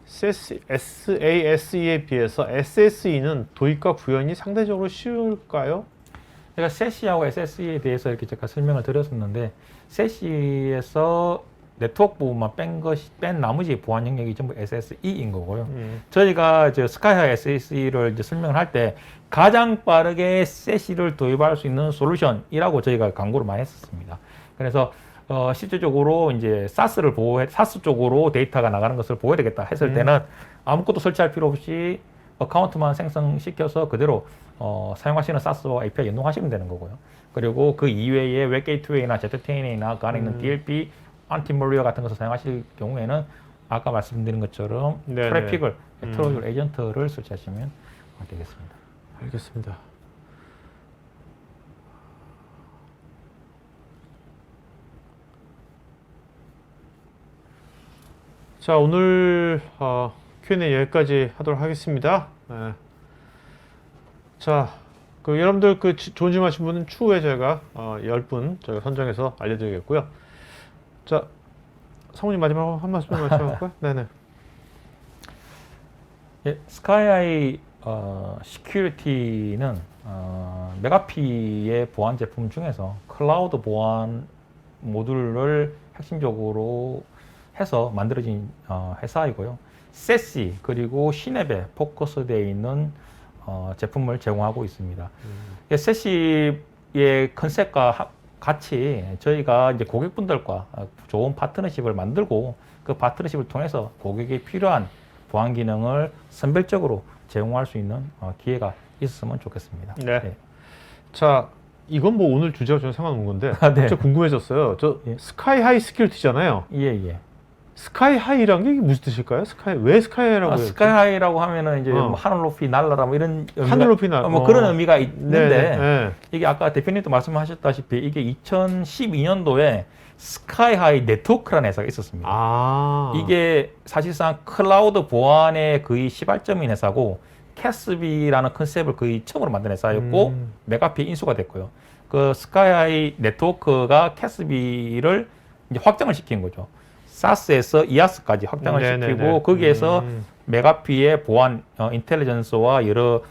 SASE에 비해서 SSE는 도입과 구현이 상대적으로 쉬울까요? 제가 세시하고 SSE에 대해서 이렇게 제가 설명을 드렸었는데, 세시에서 네트워크 부분만 뺀 나머지 보안 영역이 전부 SSE인 거고요. 저희가 이제 스카이하이 SSE를 이제 설명을 할 때 가장 빠르게 세시를 도입할 수 있는 솔루션이라고 저희가 광고를 많이 했었습니다. 그래서 실질적으로 이제 사스 쪽으로 데이터가 나가는 것을 보호해야 되겠다 했을 때는 아무것도 설치할 필요 없이 어카운트만 생성시켜서 그대로 사용하시는 사스와 API 연동하시면 되는 거고요. 그리고 그 이외에 웹 게이트웨이나 ZTNA나 그 안에 있는 DLP, 안티멀리어 같은 것을 사용하실 경우에는 아까 말씀드린 것처럼 네네. 트래픽을, 트로절 에이전트를 설치하시면 되겠습니다. 알겠습니다. 자, 오늘 Q&A 여기까지 하도록 하겠습니다. 네. 자, 그 여러분들 그 좋은 질문 하신 분은 추후에 저희가 10분 저희가 선정해서 알려드리겠고요. 자, 성우님 마지막으로 한 말씀 말씀할까요? 네네. 예, 스카이아이 시큐리티는 메가피의 보안 제품 중에서 클라우드 보안 모듈을 핵심적으로 해서 만들어진 회사이고요. 세시 그리고 시냅에 포커스되어 있는 제품을 제공하고 있습니다. 세시의 컨셉과 같이 저희가 이제 고객분들과 좋은 파트너십을 만들고 그 파트너십을 통해서 고객에 필요한 보안 기능을 선별적으로 제공할 수 있는 기회가 있었으면 좋겠습니다. 네. 네. 자, 이건 뭐 오늘 주제와 전혀 상관없는 건데 네. 진짜 궁금해졌어요. 저 예. 스카이하이 시큐리티잖아요. 예. 스카이하이란 게 무슨 뜻일까요? 왜 스카이하이라고 해요? 스카이하이라고 하면은 이제 뭐 하늘 높이 날아라 뭐 이런 하늘 높이 날 뭐 그런 의미가 있는데 네. 이게 아까 대표님도 말씀하셨다시피 이게 2012년도에 스카이하이 네트워크라는 회사가 있었습니다. 이게 사실상 클라우드 보안의 거의 시발점인 회사고 캐스비라는 컨셉을 거의 처음으로 만든 회사였고 메가피 인수가 됐고요. 그 스카이하이 네트워크가 캐스비를 이제 확장을 시킨 거죠. 사스에서 이아스까지 확장을 시키고 거기에서 메가피의 보안 인텔리전스와 여러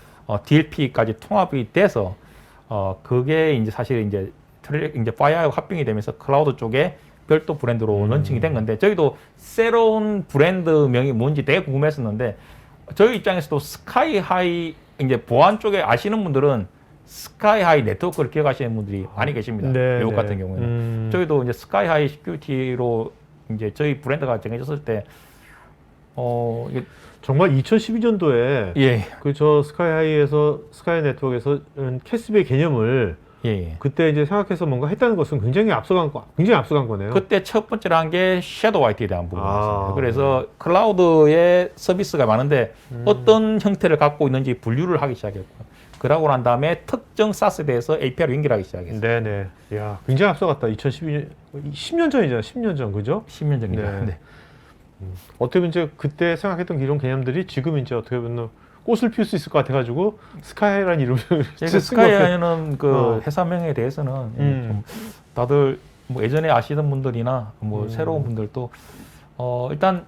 DLP까지 통합이 돼서 그게 이제 사실 이제 파이어하고 합병이 되면서 클라우드 쪽에 별도 브랜드로 런칭이 된 건데 저희도 새로운 브랜드명이 뭔지 되게 궁금했었는데 저희 입장에서도 스카이하이 이제 보안 쪽에 아시는 분들은 스카이하이 네트워크를 기억하시는 분들이 많이 계십니다. 미국 같은 경우에는 저희도 이제 스카이하이 시큐리티로 이제 저희 브랜드가 정해졌을 때 이게 정말 2012년도에 예. 그 저 스카이 네트워크에서 캐스비의 개념을 그때 이제 생각해서 뭔가 했다는 것은 굉장히 앞서간 거네요. 그때 첫 번째로 한 게 섀도우 IT에 대한 부분이었습니다. 그래서 클라우드에 서비스가 많은데 어떤 형태를 갖고 있는지 분류를 하기 시작했고 그러고 난 다음에 특정 사스에 대해서 API를 연결하기 시작했어요. 네네. 야, 굉장히 앞서갔다. 2012년, 10년 전이잖아요. 10년 전, 그죠? 10년 전이죠. 네. 어떻게 보면 이제 그때 생각했던 이런 개념들이 지금 이제 어떻게 보면 꽃을 피울 수 있을 것 같아가지고 스카이라는 이름을 스카이는 그 회사명에 대해서는 좀 다들 뭐 예전에 아시던 분들이나 뭐 새로운 분들도 일단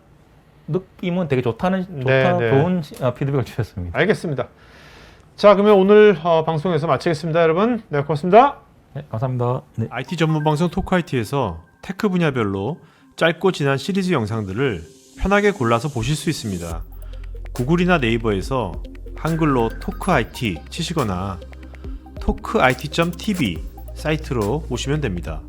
느낌은 되게 좋은 피드백을 주셨습니다. 알겠습니다. 자, 그러면 오늘 방송에서 마치겠습니다, 여러분. 네, 고맙습니다. 네, 감사합니다. 네. IT 전문 방송 토크IT에서 테크 분야별로 짧고 진한 시리즈 영상들을 편하게 골라서 보실 수 있습니다. 구글이나 네이버에서 한글로 토크IT 치시거나 토크IT.tv 사이트로 오시면 됩니다.